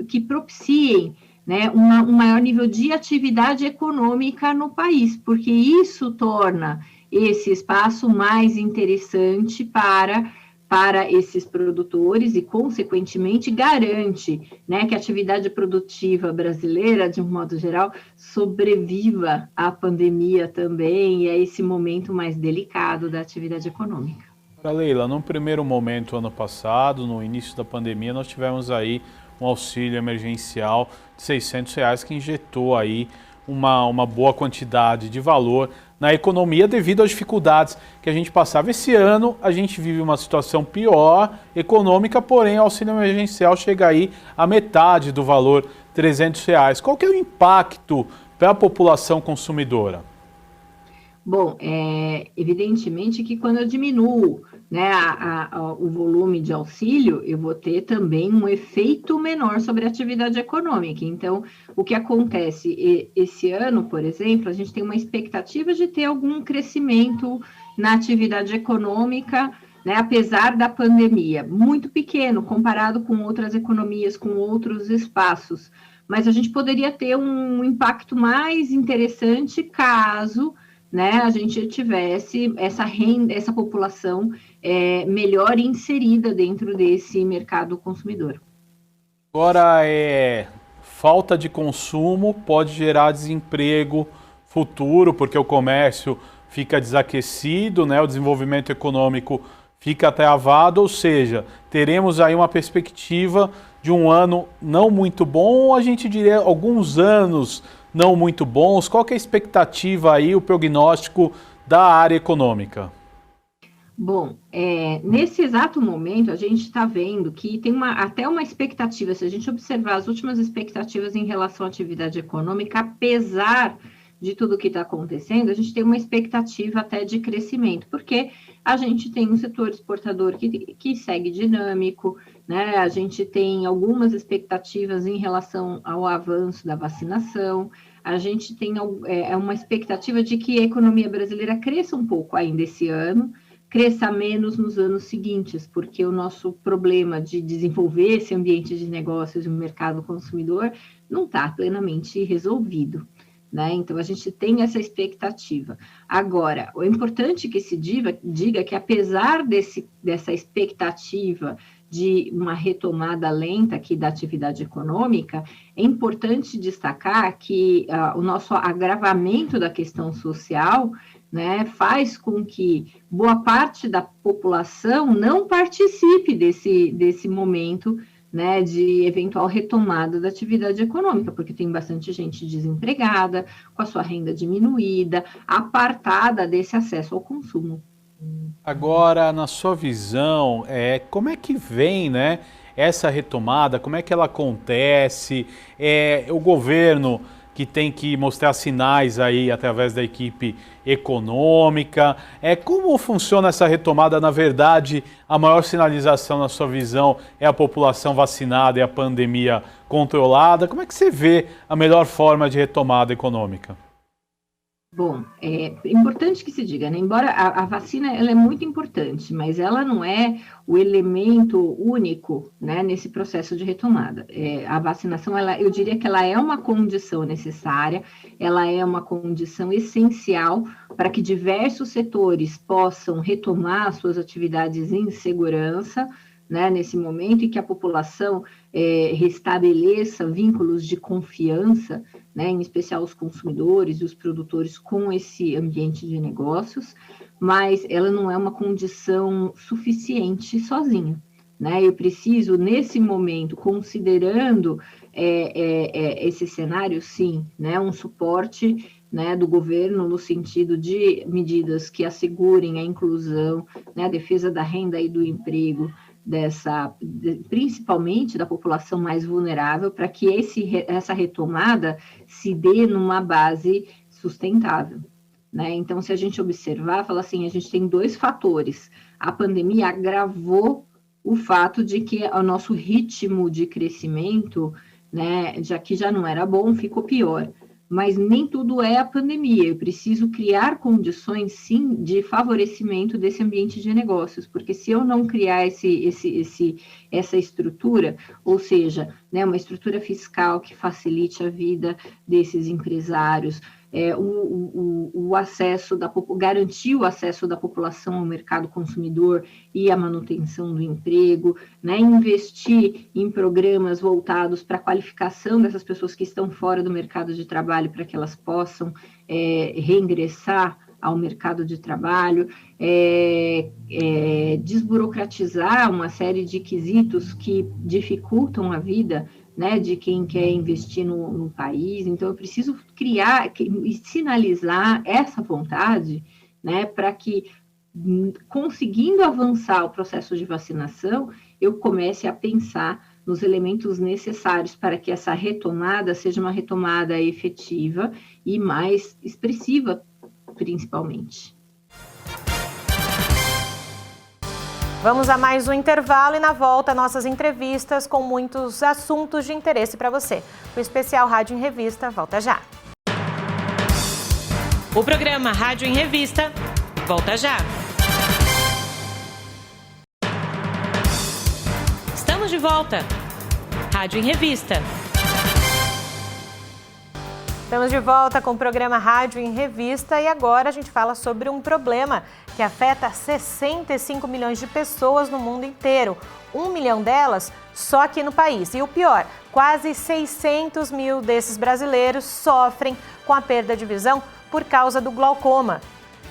que propiciem, né, um maior nível de atividade econômica no país, porque isso torna esse espaço mais interessante para esses produtores e, consequentemente, garante, né, que a atividade produtiva brasileira, de um modo geral, sobreviva à pandemia também e a esse momento mais delicado da atividade econômica. Leila, num primeiro momento, ano passado, no início da pandemia, nós tivemos aí um auxílio emergencial de R$600 que injetou aí uma boa quantidade de valor na economia devido às dificuldades que a gente passava. Esse ano a gente vive uma situação pior econômica, porém o auxílio emergencial chega aí a metade do valor, R$300. Qual que é o impacto para a população consumidora? Bom, evidentemente que quando eu diminuo, né, o volume de auxílio, eu vou ter também um efeito menor sobre a atividade econômica. Então, o que acontece esse ano, por exemplo, a gente tem uma expectativa de ter algum crescimento na atividade econômica, né, apesar da pandemia, muito pequeno comparado com outras economias, com outros espaços. Mas a gente poderia ter um impacto mais interessante caso, né, a gente tivesse essa população melhor inserida dentro desse mercado consumidor. Agora, falta de consumo pode gerar desemprego futuro, porque o comércio fica desaquecido, né, o desenvolvimento econômico fica travado, ou seja, teremos aí uma perspectiva de um ano não muito bom, ou a gente diria alguns anos não muito bons. Qual que é a expectativa aí, o prognóstico da área econômica? Bom, nesse exato momento a gente está vendo que tem até uma expectativa, se a gente observar as últimas expectativas em relação à atividade econômica, apesar de tudo que está acontecendo, a gente tem uma expectativa até de crescimento, porque a gente tem um setor exportador que segue dinâmico, né? A gente tem algumas expectativas em relação ao avanço da vacinação, a gente tem uma expectativa de que a economia brasileira cresça um pouco ainda esse ano, cresça menos nos anos seguintes, porque o nosso problema de desenvolver esse ambiente de negócios e o mercado consumidor não está plenamente resolvido. Né? Então, a gente tem essa expectativa. Agora, o importante que se diga que, apesar dessa expectativa de uma retomada lenta aqui da atividade econômica, é importante destacar que o nosso agravamento da questão social, né, faz com que boa parte da população não participe desse momento, né, de eventual retomada da atividade econômica, porque tem bastante gente desempregada, com a sua renda diminuída, apartada desse acesso ao consumo. Agora, na sua visão, como é que vem, né, essa retomada, como é que ela acontece? O governo que tem que mostrar sinais aí através da equipe econômica. Como funciona essa retomada? Na verdade, a maior sinalização na sua visão é a população vacinada e a pandemia controlada. Como é que você vê a melhor forma de retomada econômica? Bom, é importante que se diga, né? Embora a vacina ela é muito importante, mas ela não é o elemento único, né, nesse processo de retomada. A vacinação, eu diria que ela é uma condição necessária, ela é uma condição essencial para que diversos setores possam retomar suas atividades em segurança, né, nesse momento, e que a população restabeleça vínculos de confiança, né, em especial os consumidores e os produtores com esse ambiente de negócios, mas ela não é uma condição suficiente sozinha. Né? Eu preciso, nesse momento, considerando esse cenário, sim, né, um suporte, né, do governo no sentido de medidas que assegurem a inclusão, né, a defesa da renda e do emprego principalmente da população mais vulnerável, para que essa retomada se dê numa base sustentável, né? Então, se a gente observar, fala assim, a gente tem 2 fatores. A pandemia agravou o fato de que o nosso ritmo de crescimento, né, já não era bom, ficou pior. Mas nem tudo é a pandemia. Eu preciso criar condições, sim, de favorecimento desse ambiente de negócios, porque se eu não criar essa estrutura, ou seja, né, uma estrutura fiscal que facilite a vida desses empresários, o acesso garantir o acesso da população ao mercado consumidor e a manutenção do emprego, né, investir em programas voltados para a qualificação dessas pessoas que estão fora do mercado de trabalho para que elas possam reingressar ao mercado de trabalho, desburocratizar uma série de quesitos que dificultam a vida, né, de quem quer investir no país. Então, eu preciso criar e sinalizar essa vontade, né, para que, conseguindo avançar o processo de vacinação, eu comece a pensar nos elementos necessários para que essa retomada seja uma retomada efetiva e mais expressiva, principalmente. Vamos a mais um intervalo e na volta nossas entrevistas com muitos assuntos de interesse para você. O especial Rádio em Revista volta já. O programa Rádio em Revista volta já. Estamos de volta. Rádio em Revista. Estamos de volta com o programa Rádio em Revista e agora a gente fala sobre um problema que afeta 65 milhões de pessoas no mundo inteiro. 1 milhão delas só aqui no país. E o pior, quase 600 mil desses brasileiros sofrem com a perda de visão por causa do glaucoma.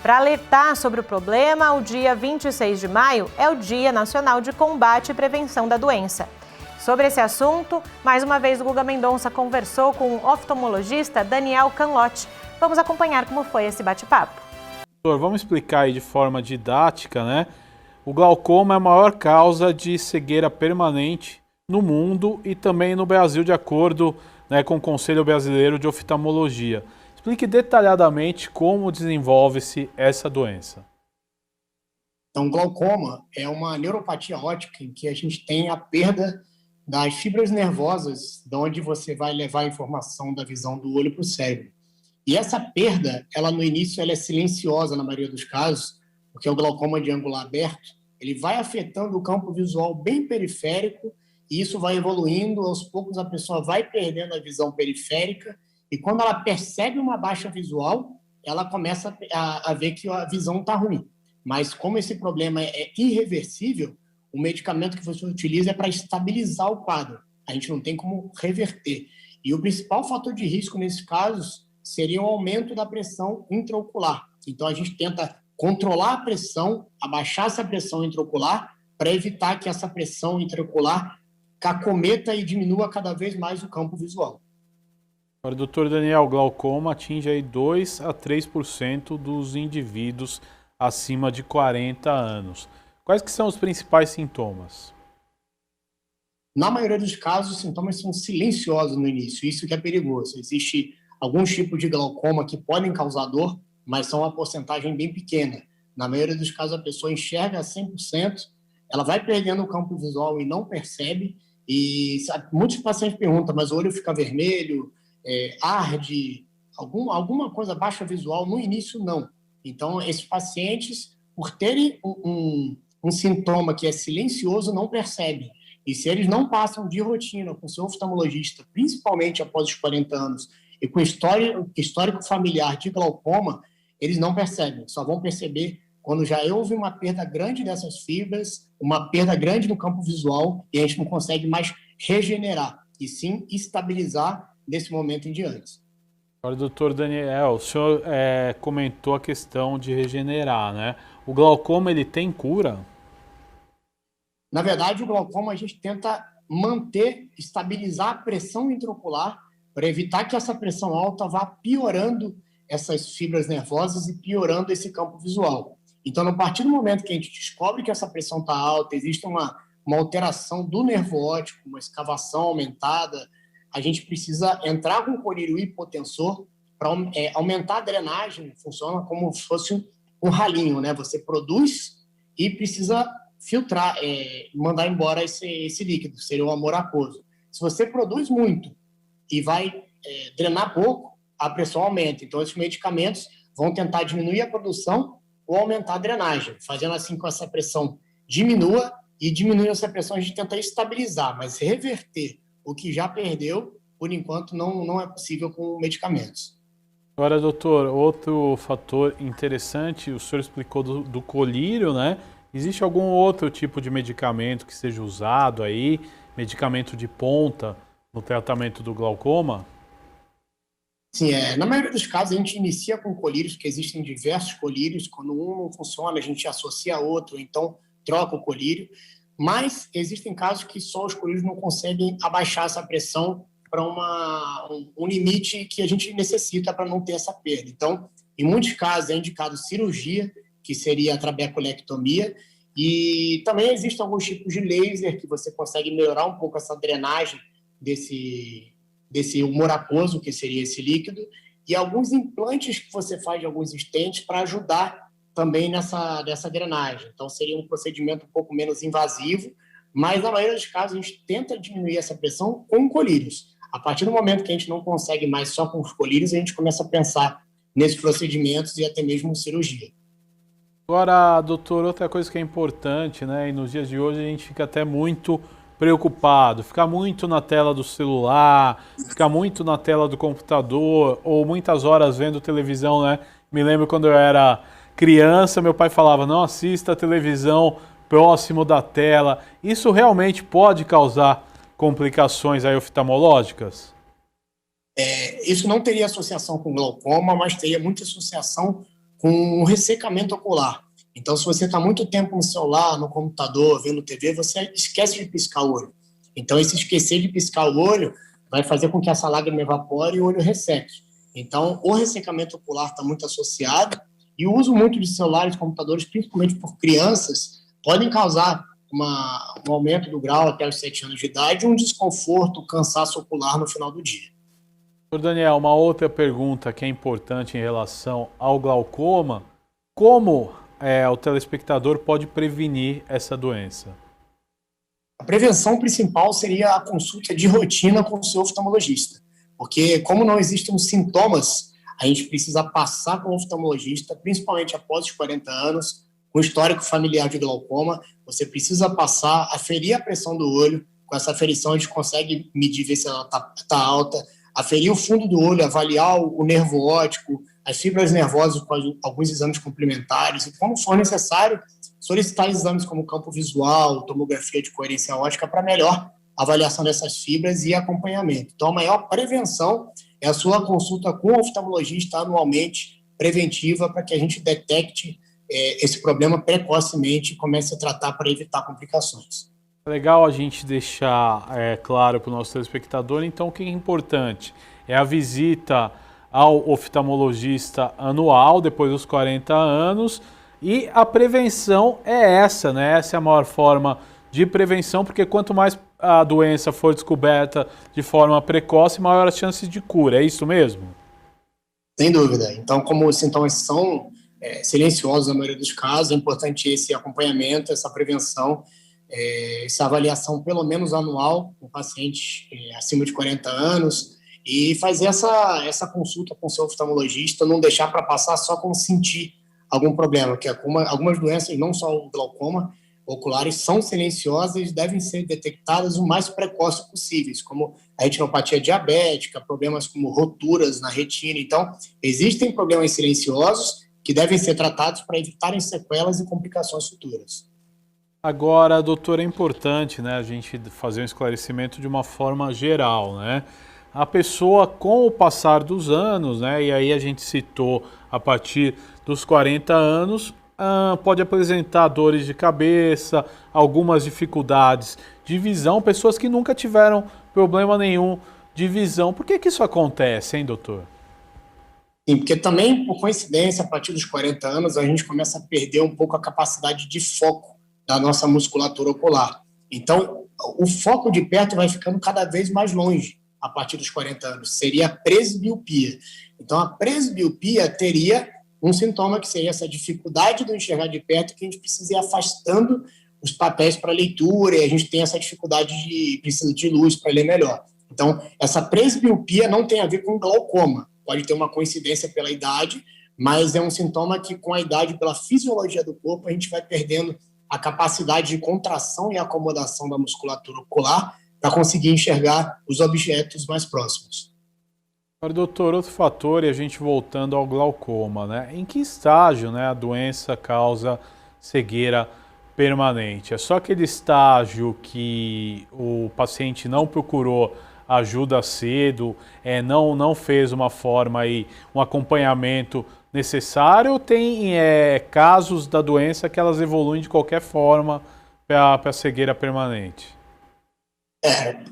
Para alertar sobre o problema, o dia 26 de maio é o Dia Nacional de Combate e Prevenção da Doença. Sobre esse assunto, mais uma vez o Guga Mendonça conversou com o oftalmologista Daniel Canlotti. Vamos acompanhar como foi esse bate-papo. Doutor, vamos explicar aí de forma didática, né? O glaucoma é a maior causa de cegueira permanente no mundo e também no Brasil, de acordo, né, com o Conselho Brasileiro de Oftalmologia. Explique detalhadamente como desenvolve-se essa doença. Então, glaucoma é uma neuropatia óptica em que a gente tem a perda das fibras nervosas, de onde você vai levar a informação da visão do olho para o cérebro. E essa perda, ela no início ela é silenciosa na maioria dos casos, porque o glaucoma de ângulo aberto, ele vai afetando o campo visual bem periférico, e isso vai evoluindo, aos poucos a pessoa vai perdendo a visão periférica, e quando ela percebe uma baixa visual, ela começa a ver que a visão está ruim. Mas como esse problema é irreversível, o medicamento que você utiliza é para estabilizar o quadro. A gente não tem como reverter. E o principal fator de risco nesses casos seria o aumento da pressão intraocular. Então, a gente tenta controlar a pressão, abaixar essa pressão intraocular, para evitar que essa pressão intraocular acometa e diminua cada vez mais o campo visual. Agora, doutor Daniel, o glaucoma atinge aí 2 a 3% dos indivíduos acima de 40 anos. Quais que são os principais sintomas? Na maioria dos casos, os sintomas são silenciosos no início, isso que é perigoso. Existe alguns tipos de glaucoma que podem causar dor, mas são uma porcentagem bem pequena. Na maioria dos casos, a pessoa enxerga 100%, ela vai perdendo o campo visual e não percebe, e muitos pacientes perguntam, mas o olho fica vermelho, arde, alguma coisa baixa visual? No início, não. Então, esses pacientes, por terem um sintoma que é silencioso, não percebem. E se eles não passam de rotina com seu oftalmologista, principalmente após os 40 anos, e com histórico familiar de glaucoma, eles não percebem. Só vão perceber quando já houve uma perda grande dessas fibras, uma perda grande no campo visual, e a gente não consegue mais regenerar, e sim estabilizar desse momento em diante. Agora, doutor Daniel, o senhor comentou a questão de regenerar, né? O glaucoma, ele tem cura? Na verdade, o glaucoma a gente tenta estabilizar a pressão intraocular para evitar que essa pressão alta vá piorando essas fibras nervosas e piorando esse campo visual. Então, a partir do momento que a gente descobre que essa pressão está alta, existe uma uma alteração do nervo óptico, uma escavação aumentada, a gente precisa entrar com o colírio hipotensor para aumentar a drenagem. Funciona como se fosse um ralinho, né? Você produz e precisa filtrar, mandar embora esse líquido, seria o amor aquoso. Se você produz muito e vai drenar pouco, a pressão aumenta. Então, esses medicamentos vão tentar diminuir a produção ou aumentar a drenagem. Fazendo assim com essa pressão diminua, e diminuindo essa pressão a gente tenta estabilizar, mas reverter o que já perdeu, por enquanto, não é possível com medicamentos. Agora, doutor, outro fator interessante, o senhor explicou do colírio, né? Existe algum outro tipo de medicamento que seja usado aí, medicamento de ponta, no tratamento do glaucoma? Sim, na maioria dos casos a gente inicia com colírios, porque existem diversos colírios. Quando um não funciona, a gente associa a outro, então troca o colírio. Mas existem casos que só os colírios não conseguem abaixar essa pressão para um limite que a gente necessita para não ter essa perda. Então, em muitos casos é indicado cirurgia, que seria a trabeculectomia, e também existem alguns tipos de laser que você consegue melhorar um pouco essa drenagem desse humor aquoso, que seria esse líquido, e alguns implantes que você faz de alguns estentes para ajudar também nessa drenagem. Então, seria um procedimento um pouco menos invasivo, mas na maioria dos casos a gente tenta diminuir essa pressão com colírios. A partir do momento que a gente não consegue mais só com os colírios, a gente começa a pensar nesses procedimentos e até mesmo cirurgia. Agora, doutor, outra coisa que é importante, né? E nos dias de hoje a gente fica até muito preocupado, fica muito na tela do celular, fica muito na tela do computador, ou muitas horas vendo televisão, né? Me lembro quando eu era criança, meu pai falava, não assista a televisão próximo da tela. Isso realmente pode causar complicações aí oftalmológicas? Isso não teria associação com glaucoma, mas teria muita associação com ressecamento ocular. Então, se você está muito tempo no celular, no computador, vendo TV, você esquece de piscar o olho. Então, esse esquecer de piscar o olho vai fazer com que essa lágrima evapore e o olho resseque. Então, o ressecamento ocular está muito associado, e o uso muito de celulares e computadores, principalmente por crianças, podem causar um aumento do grau até os 7 anos de idade e um desconforto, cansaço ocular no final do dia. Doutor Daniel, uma outra pergunta que é importante em relação ao glaucoma, como o telespectador pode prevenir essa doença? A prevenção principal seria a consulta de rotina com o seu oftalmologista, porque como não existem os sintomas, a gente precisa passar com o oftalmologista, principalmente após os 40 anos, com histórico familiar de glaucoma, você precisa passar, aferir a pressão do olho, com essa aferição a gente consegue medir, ver se ela está alta, aferir o fundo do olho, avaliar o nervo óptico, as fibras nervosas com alguns exames complementares, e quando for necessário, solicitar exames como campo visual, tomografia de coerência óptica para melhor avaliação dessas fibras e acompanhamento. Então, a maior prevenção é a sua consulta com o oftalmologista anualmente, preventiva, para que a gente detecte esse problema precocemente e comece a tratar para evitar complicações. É legal a gente deixar claro para o nosso telespectador, então, o que é importante? É a visita ao oftalmologista anual, depois dos 40 anos, e a prevenção é essa, né? Essa é a maior forma de prevenção, porque quanto mais a doença for descoberta de forma precoce, maior a chance de cura, é isso mesmo? Sem dúvida. Então, como os sintomas são silenciosos na maioria dos casos, é importante esse acompanhamento, essa prevenção, essa avaliação pelo menos anual com pacientes acima de 40 anos e fazer essa consulta com o seu oftalmologista, não deixar para passar só quando sentir algum problema, que algumas doenças, não só o glaucoma, oculares, são silenciosas e devem ser detectadas o mais precoce possíveis, como a retinopatia diabética, problemas como roturas na retina. Então, existem problemas silenciosos que devem ser tratados para evitarem sequelas e complicações futuras. Agora, doutor, é importante, né, a gente fazer um esclarecimento de uma forma geral, né? A pessoa, com o passar dos anos, né, e aí a gente citou a partir dos 40 anos, pode apresentar dores de cabeça, algumas dificuldades de visão, pessoas que nunca tiveram problema nenhum de visão. Por que isso acontece, hein, doutor? Sim, porque também, por coincidência, a partir dos 40 anos, a gente começa a perder um pouco a capacidade de foco da nossa musculatura ocular. Então, o foco de perto vai ficando cada vez mais longe a partir dos 40 anos. Seria a presbiopia. Então, a presbiopia teria um sintoma que seria essa dificuldade de enxergar de perto, que a gente precisa ir afastando os papéis para leitura, e a gente tem essa dificuldade precisa de luz para ler melhor. Então, essa presbiopia não tem a ver com glaucoma. Pode ter uma coincidência pela idade, mas é um sintoma que, com a idade, pela fisiologia do corpo, a gente vai perdendo a capacidade de contração e acomodação da musculatura ocular para conseguir enxergar os objetos mais próximos. Agora, doutor, outro fator, e a gente voltando ao glaucoma, né? Em que estágio, né, a doença causa cegueira permanente? É só aquele estágio que o paciente não procurou ajuda cedo, não fez uma forma aí, um acompanhamento necessário, ou tem casos da doença que elas evoluem de qualquer forma para a cegueira permanente?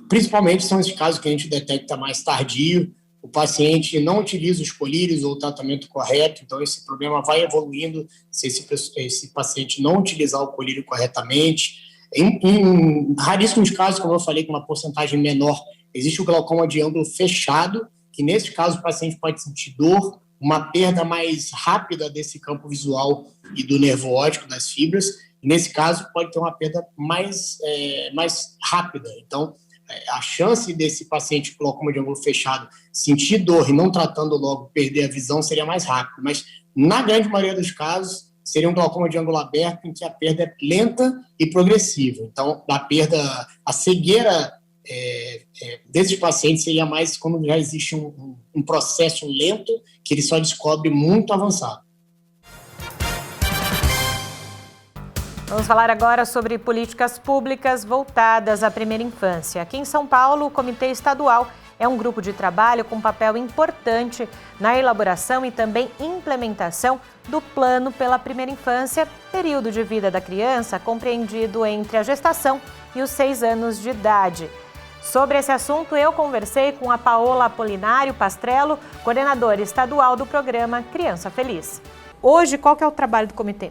Principalmente são esses casos que a gente detecta mais tardio, o paciente não utiliza os colírios ou o tratamento correto, então esse problema vai evoluindo se esse paciente não utilizar o colírio corretamente. Em raríssimos casos, como eu falei, com uma porcentagem menor, existe o glaucoma de ângulo fechado, que nesse caso o paciente pode sentir dor, uma perda mais rápida desse campo visual e do nervo óptico, das fibras. E nesse caso pode ter uma perda mais rápida. Então, a chance desse paciente com glaucoma de ângulo fechado sentir dor e não tratando logo perder a visão seria mais rápido. Mas, na grande maioria dos casos, seria um glaucoma de ângulo aberto em que a perda é lenta e progressiva. Então, a cegueira desses pacientes seria mais quando já existe um processo lento que ele só descobre muito avançado. Vamos falar agora sobre políticas públicas voltadas à primeira infância. Aqui em São Paulo, o Comitê Estadual é um grupo de trabalho com papel importante na elaboração e também implementação do Plano pela Primeira Infância, período de vida da criança compreendido entre a gestação e os 6 anos de idade. Sobre esse assunto, eu conversei com a Paola Apolinário Pastrello, coordenadora estadual do programa Criança Feliz. Hoje, qual que é o trabalho do comitê?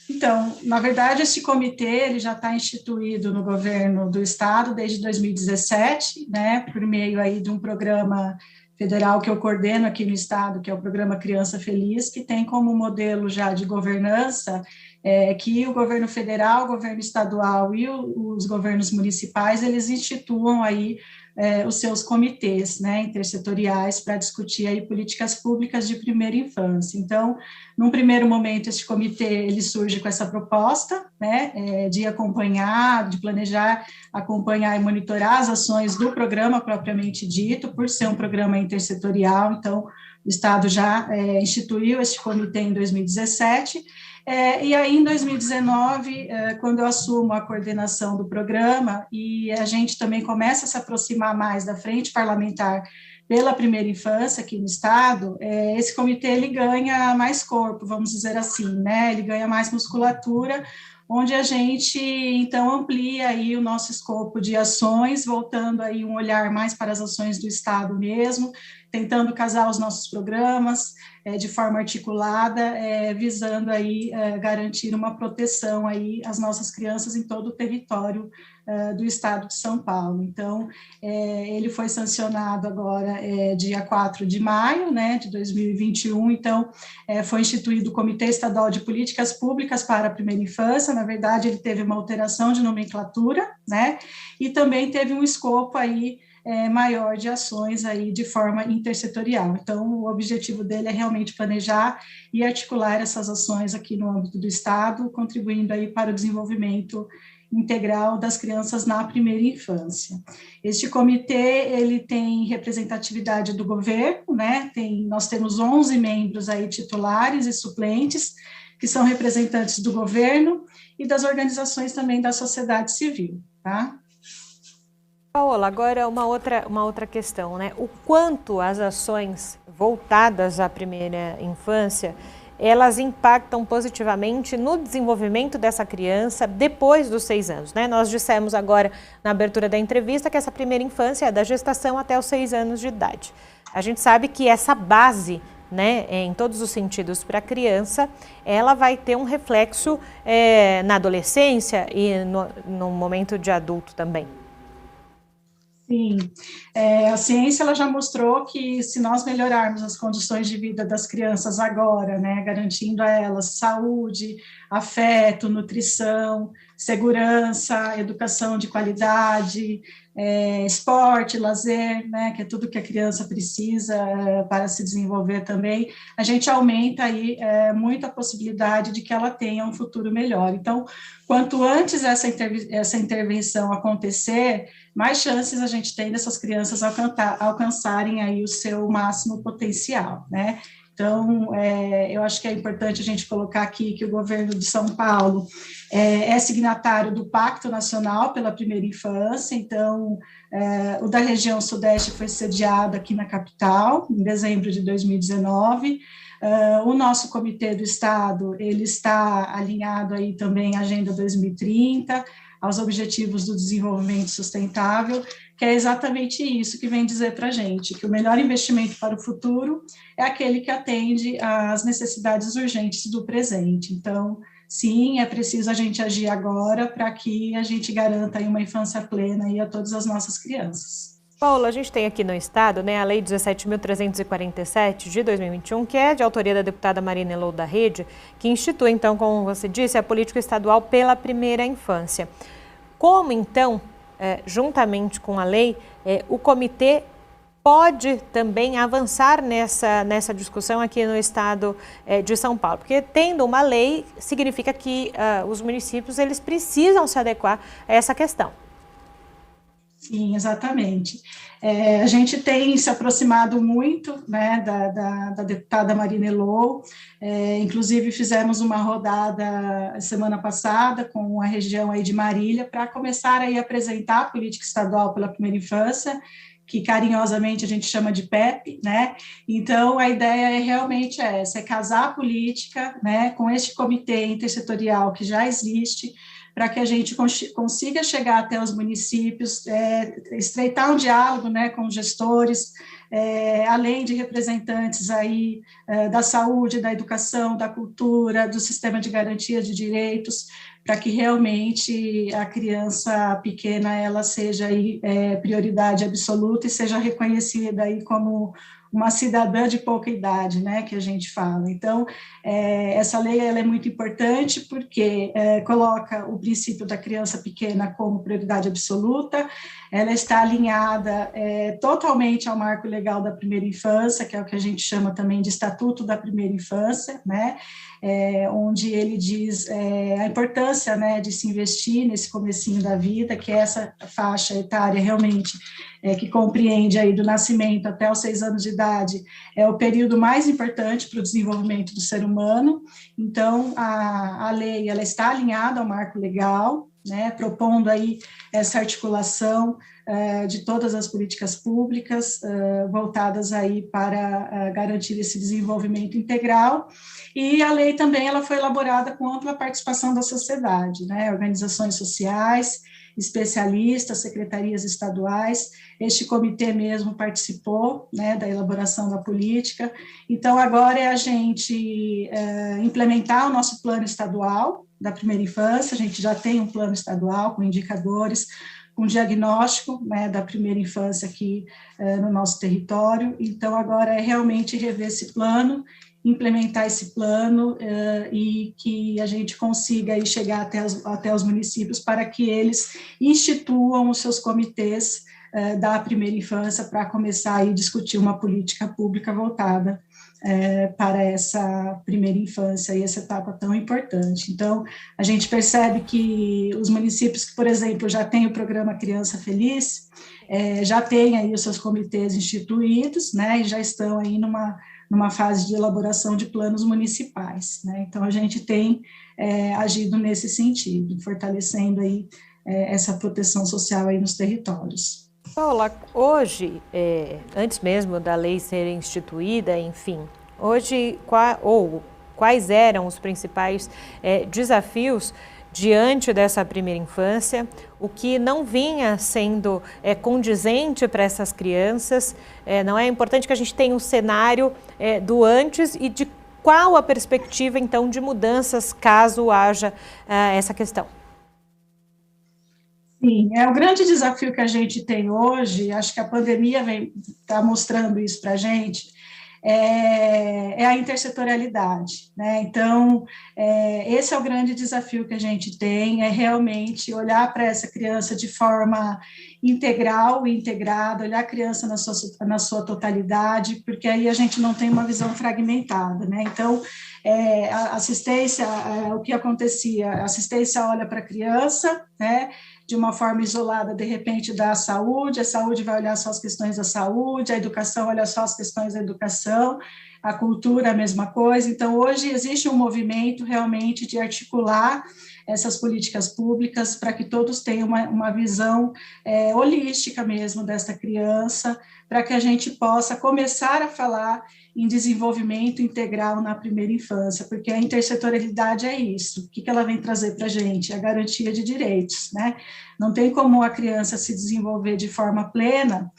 Então, na verdade, esse comitê ele já está instituído no governo do estado desde 2017, né, por meio aí de um programa federal que eu coordeno aqui no estado, que é o programa Criança Feliz, que tem como modelo já de governança que o governo federal, o governo estadual e os governos municipais, eles instituam aí os seus comitês, né, intersetoriais para discutir aí políticas públicas de primeira infância. Então, num primeiro momento, esse comitê ele surge com essa proposta, né, de acompanhar, de planejar, acompanhar e monitorar as ações do programa propriamente dito, por ser um programa intersetorial. Então, o Estado já instituiu esse comitê em 2017, e aí em 2019, quando eu assumo a coordenação do programa, e a gente também começa a se aproximar mais da frente parlamentar pela primeira infância aqui no estado, esse comitê ele ganha mais corpo, vamos dizer assim, né? Ele ganha mais musculatura, onde a gente, então, amplia aí o nosso escopo de ações, voltando aí um olhar mais para as ações do Estado mesmo, tentando casar os nossos programas de forma articulada, visando aí garantir uma proteção aí às nossas crianças em todo o território do Estado de São Paulo. Então, ele foi sancionado agora dia 4 de maio, né, de 2021, então, foi instituído o Comitê Estadual de Políticas Públicas para a Primeira Infância. Na verdade, ele teve uma alteração de nomenclatura, né, e também teve um escopo aí maior de ações aí de forma intersetorial. Então, o objetivo dele é realmente planejar e articular essas ações aqui no âmbito do Estado, contribuindo aí para o desenvolvimento integral das crianças na primeira infância. Este comitê, ele tem representatividade do governo, né? Nós temos 11 membros aí titulares e suplentes, que são representantes do governo e das organizações também da sociedade civil, tá? Paola, agora uma outra questão, né? O quanto as ações voltadas à primeira infância, elas impactam positivamente no desenvolvimento dessa criança depois dos 6 anos, né? Nós dissemos agora na abertura da entrevista que essa primeira infância é da gestação até os 6 anos de idade. A gente sabe que essa base, né, em todos os sentidos para a criança, ela vai ter um reflexo na adolescência e no momento de adulto também. Sim, a ciência ela já mostrou que se nós melhorarmos as condições de vida das crianças agora, né, garantindo a elas saúde, afeto, nutrição, segurança, educação de qualidade, esporte, lazer, né, que é tudo que a criança precisa para se desenvolver também, a gente aumenta aí muito a possibilidade de que ela tenha um futuro melhor. Então, quanto antes essa intervenção acontecer, mais chances a gente tem dessas crianças alcançarem aí o seu máximo potencial, né? Então, eu acho que é importante a gente colocar aqui que o governo de São Paulo é signatário do Pacto Nacional pela Primeira Infância, então, o da região Sudeste foi sediado aqui na capital, em dezembro de 2019, o nosso Comitê do Estado, ele está alinhado aí também à Agenda 2030, aos Objetivos do Desenvolvimento Sustentável, que é exatamente isso que vem dizer para a gente, que o melhor investimento para o futuro é aquele que atende às necessidades urgentes do presente. Então, sim, é preciso a gente agir agora para que a gente garanta aí uma infância plena aí a todas as nossas crianças. Paula, a gente tem aqui no Estado, né, a Lei 17.347 de 2021, que é de autoria da deputada Marina Elô da Rede, que institui, então, como você disse, a política estadual pela primeira infância. Como, então, juntamente com a lei, o comitê pode também avançar nessa discussão aqui no Estado de São Paulo? Porque tendo uma lei, significa que os municípios eles precisam se adequar a essa questão. Sim, exatamente. A gente tem se aproximado muito, né, da deputada Marina Elô, inclusive fizemos uma rodada semana passada com a região aí de Marília para começar aí a apresentar a política estadual pela primeira infância, que carinhosamente a gente chama de PEP, né? Então, a ideia é realmente essa, é casar a política, né, com este comitê intersetorial que já existe, para que a gente consiga chegar até os municípios, estreitar um diálogo, né, com os gestores, além de representantes aí da saúde, da educação, da cultura, do sistema de garantia de direitos, para que realmente a criança pequena ela seja aí, prioridade absoluta e seja reconhecida aí como uma cidadã de pouca idade, né, que a gente fala. Então, essa lei ela é muito importante porque coloca o princípio da criança pequena como prioridade absoluta, ela está alinhada totalmente ao marco legal da primeira infância, que é o que a gente chama também de Estatuto da Primeira Infância, né, onde ele diz a importância, né, de se investir nesse comecinho da vida, que é essa faixa etária realmente que compreende aí do nascimento até os 6 anos de idade, é o período mais importante para o desenvolvimento do ser humano. Então, a lei ela está alinhada ao marco legal, né, propondo aí essa articulação de todas as políticas públicas voltadas aí para garantir esse desenvolvimento integral, e a lei também ela foi elaborada com ampla participação da sociedade, né, organizações sociais, especialistas, secretarias estaduais, este comitê mesmo participou, né, da elaboração da política. Então, agora é a gente implementar o nosso plano estadual da primeira infância, a gente já tem um plano estadual com indicadores, com diagnóstico, né, da primeira infância aqui no nosso território. Então, agora é realmente rever esse plano, implementar esse plano e que a gente consiga aí chegar até os municípios para que eles instituam os seus comitês da primeira infância para começar a discutir uma política pública voltada para essa primeira infância e essa etapa tão importante. Então, a gente percebe que os municípios que, por exemplo, já têm o programa Criança Feliz, já têm aí os seus comitês instituídos, né, e já estão aí numa fase de elaboração de planos municipais, né? Então, a gente tem agido nesse sentido, fortalecendo aí essa proteção social aí nos territórios. Paula, hoje, antes mesmo da lei ser instituída, enfim, hoje quais eram os principais desafios diante dessa primeira infância, o que não vinha sendo condizente para essas crianças. Não é importante que a gente tenha um cenário do antes e de qual a perspectiva, então, de mudanças caso haja essa questão. Sim, é o grande desafio que a gente tem hoje, acho que a pandemia está mostrando isso para a gente, é a intersetorialidade, né? Então, esse é o grande desafio que a gente tem, é realmente olhar para essa criança de forma integral e integrada, olhar a criança na sua totalidade, porque aí a gente não tem uma visão fragmentada, né? Então, a assistência, o que acontecia, a assistência olha para a criança, né, de uma forma isolada, de repente, da saúde, a saúde vai olhar só as questões da saúde, a educação olha só as questões da educação, a cultura a mesma coisa. Então, hoje existe um movimento realmente de articular essas políticas públicas para que todos tenham uma visão holística mesmo desta criança, para que a gente possa começar a falar em desenvolvimento integral na primeira infância, porque a intersetorialidade é isso. O que ela vem trazer para a gente? A garantia de direitos, né? Não tem como a criança se desenvolver de forma plena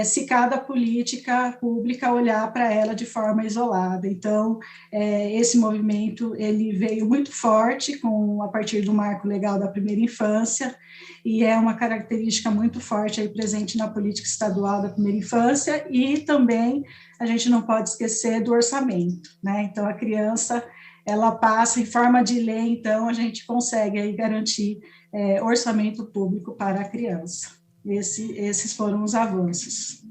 se cada política pública olhar para ela de forma isolada. Então, esse movimento ele veio muito forte a partir do marco legal da primeira infância, e é uma característica muito forte aí presente na política estadual da primeira infância, e também a gente não pode esquecer do orçamento, né? Então, a criança, ela passa em forma de lei, então a gente consegue aí garantir orçamento público para a criança. Esses foram os avanços.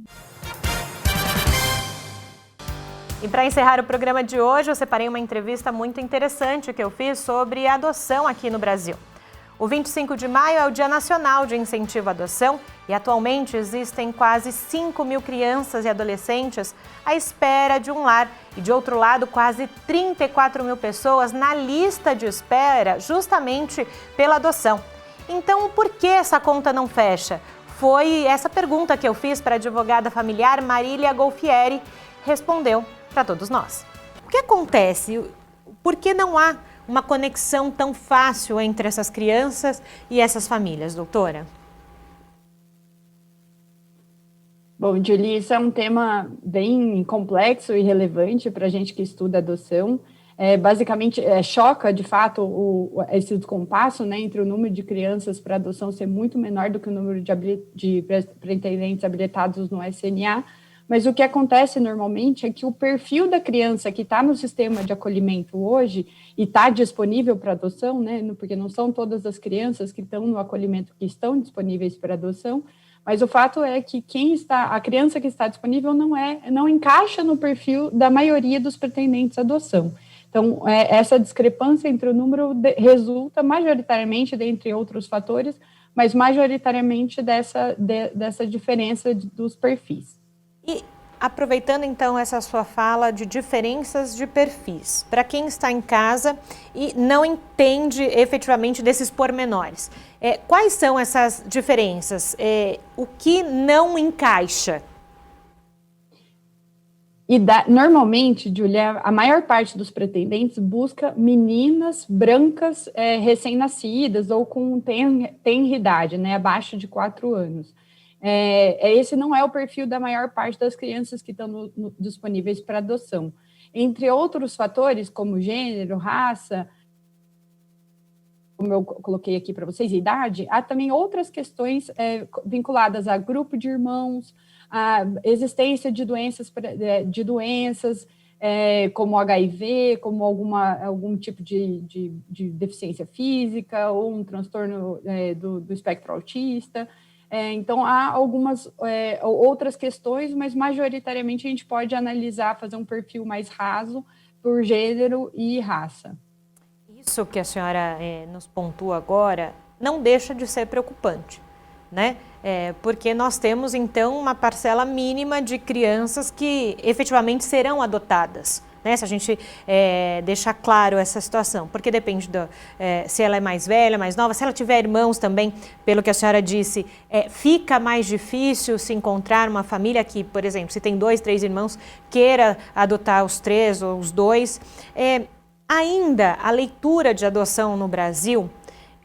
E para encerrar o programa de hoje, eu separei uma entrevista muito interessante que eu fiz sobre adoção aqui no Brasil. O 25 de maio é o Dia Nacional de Incentivo à Adoção e atualmente existem quase 5 mil crianças e adolescentes à espera de um lar e, de outro lado, quase 34 mil pessoas na lista de espera justamente pela adoção. Então, por que essa conta não fecha? Foi essa pergunta que eu fiz para a advogada familiar Marília Golfieri, respondeu para todos nós. O que acontece? Por que não há uma conexão tão fácil entre essas crianças e essas famílias, doutora? Bom, Julie, isso é um tema bem complexo e relevante para a gente que estuda adoção. Basicamente, choca, de fato, esse descompasso, né, entre o número de crianças para adoção ser muito menor do que o número de pretendentes habilitados no SNA, mas o que acontece normalmente é que o perfil da criança que está no sistema de acolhimento hoje e está disponível para adoção, né, porque não são todas as crianças que estão no acolhimento que estão disponíveis para adoção, mas o fato é que a criança que está disponível não encaixa no perfil da maioria dos pretendentes à adoção. Então, essa discrepância entre o número resulta majoritariamente, dentre outros fatores, mas majoritariamente dessa diferença dos perfis. E aproveitando então essa sua fala de diferenças de perfis, para quem está em casa e não entende efetivamente desses pormenores, quais são essas diferenças? O que não encaixa? Normalmente, Julia, a maior parte dos pretendentes busca meninas brancas recém-nascidas ou com tenridade, né, abaixo de 4 anos. Esse não é o perfil da maior parte das crianças que estão disponíveis para adoção. Entre outros fatores, como gênero, raça, como eu coloquei aqui para vocês, idade, há também outras questões vinculadas a grupo de irmãos, a existência de doenças como HIV, como algum tipo de deficiência física ou um transtorno do espectro autista. Então, há algumas outras questões, mas majoritariamente a gente pode analisar, fazer um perfil mais raso por gênero e raça. Isso que a senhora nos pontua agora não deixa de ser preocupante, né? Porque nós temos, então, uma parcela mínima de crianças que efetivamente serão adotadas, né? Se a gente deixar claro essa situação, porque depende se ela é mais velha, mais nova, se ela tiver irmãos também, pelo que a senhora disse, fica mais difícil se encontrar uma família que, por exemplo, se tem 2, 3 irmãos, queira adotar os 3 ou os 2. Ainda a leitura de adoção no Brasil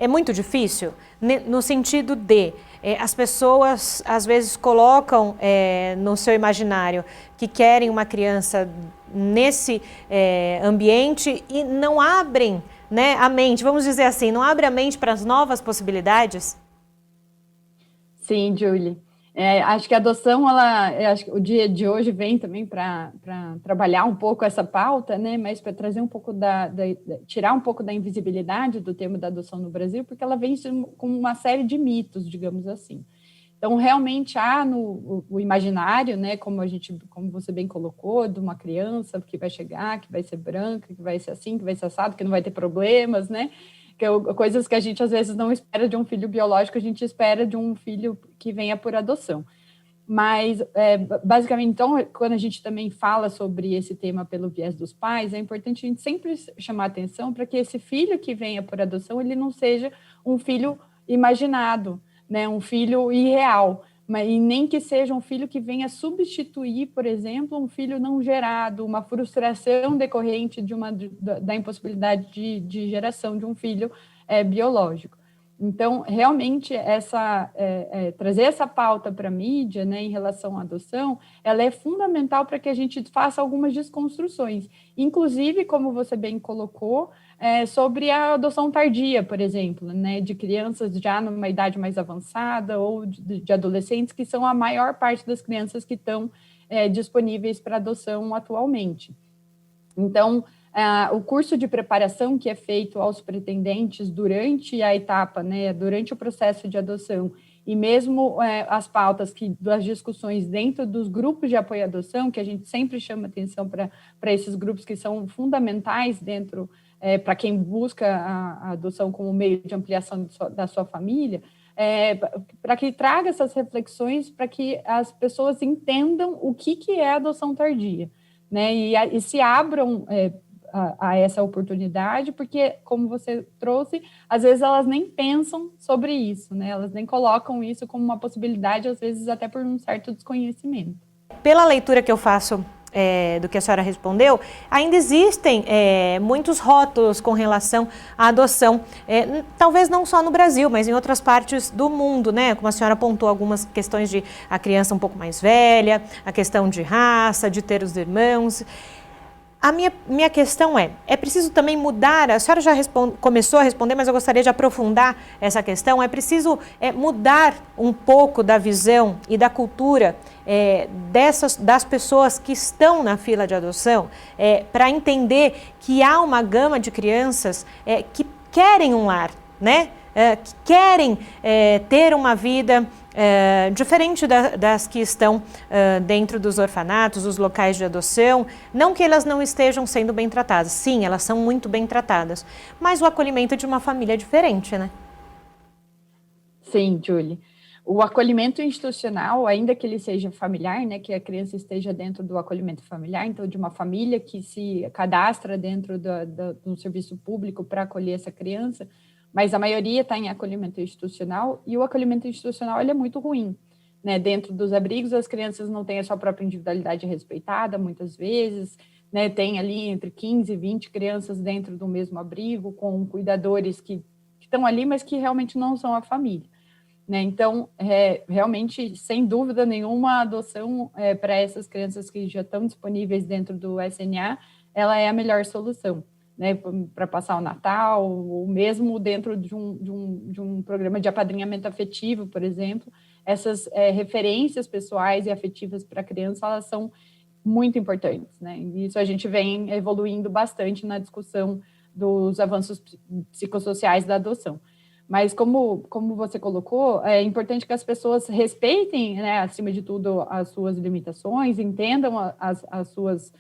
é muito difícil, no sentido de as pessoas às vezes colocam no seu imaginário que querem uma criança nesse ambiente e não abrem, né, a mente, vamos dizer assim, não abre a mente para as novas possibilidades? Sim, Julie. Acho que a adoção, acho que o dia de hoje vem também para trabalhar um pouco essa pauta, né? Mas para trazer um pouco tirar um pouco da invisibilidade do termo da adoção no Brasil, porque ela vem com uma série de mitos, digamos assim. Então, realmente há o imaginário, né? Como você bem colocou, de uma criança que vai chegar, que vai ser branca, que vai ser assim, que vai ser assado, que não vai ter problemas, né? Coisas que a gente às vezes não espera de um filho biológico, a gente espera de um filho que venha por adoção. Mas, basicamente, então, quando a gente também fala sobre esse tema pelo viés dos pais, é importante a gente sempre chamar atenção para que esse filho que venha por adoção, ele não seja um filho imaginado, né, um filho irreal, e nem que seja um filho que venha substituir, por exemplo, um filho não gerado, uma frustração decorrente da impossibilidade de geração de um filho biológico. Então, realmente, trazer essa pauta para a mídia, né, em relação à adoção, ela é fundamental para que a gente faça algumas desconstruções. Inclusive, como você bem colocou, sobre a adoção tardia, por exemplo, né, de crianças já numa idade mais avançada ou de adolescentes, que são a maior parte das crianças que estão disponíveis para adoção atualmente. Então, o curso de preparação que é feito aos pretendentes durante a etapa, né, durante o processo de adoção, e mesmo as pautas das discussões dentro dos grupos de apoio à adoção, que a gente sempre chama atenção para esses grupos que são fundamentais dentro, para quem busca a adoção como meio de ampliação da sua família, para que traga essas reflexões, para que as pessoas entendam o que é a adoção tardia, né, e se abram a essa oportunidade, porque, como você trouxe, às vezes elas nem pensam sobre isso, né? Elas nem colocam isso como uma possibilidade, às vezes até por um certo desconhecimento. Pela leitura que eu faço do que a senhora respondeu, ainda existem muitos rótulos com relação à adoção, talvez não só no Brasil, mas em outras partes do mundo, né? Como a senhora apontou, algumas questões de a criança um pouco mais velha, a questão de raça, de ter os irmãos. A minha questão é preciso também mudar, a senhora já começou a responder, mas eu gostaria de aprofundar essa questão, é preciso mudar um pouco da visão e da cultura das pessoas que estão na fila de adoção, para entender que há uma gama de crianças que querem um lar, né? Que querem ter uma vida diferente das que estão dentro dos orfanatos, dos locais de adoção. Não que elas não estejam sendo bem tratadas, sim, elas são muito bem tratadas, mas o acolhimento de uma família é diferente, né? Sim, Julie. O acolhimento institucional, ainda que ele seja familiar, né, que a criança esteja dentro do acolhimento familiar, então de uma família que se cadastra dentro do serviço público para acolher essa criança, mas a maioria está em acolhimento institucional, e o acolhimento institucional ele é muito ruim, né? Dentro dos abrigos, as crianças não têm a sua própria individualidade respeitada, muitas vezes, né? Tem ali entre 15 e 20 crianças dentro do mesmo abrigo, com cuidadores que estão ali, mas que realmente não são a família, né? Então, realmente, sem dúvida nenhuma, a adoção para essas crianças que já estão disponíveis dentro do SNA, ela é a melhor solução, né, para passar o Natal, ou mesmo dentro de um programa de apadrinhamento afetivo, por exemplo. Essas referências pessoais e afetivas para a criança, elas são muito importantes, né? E isso a gente vem evoluindo bastante na discussão dos avanços psicossociais da adoção. Mas, como você colocou, é importante que as pessoas respeitem, né, acima de tudo, as suas limitações, entendam as suas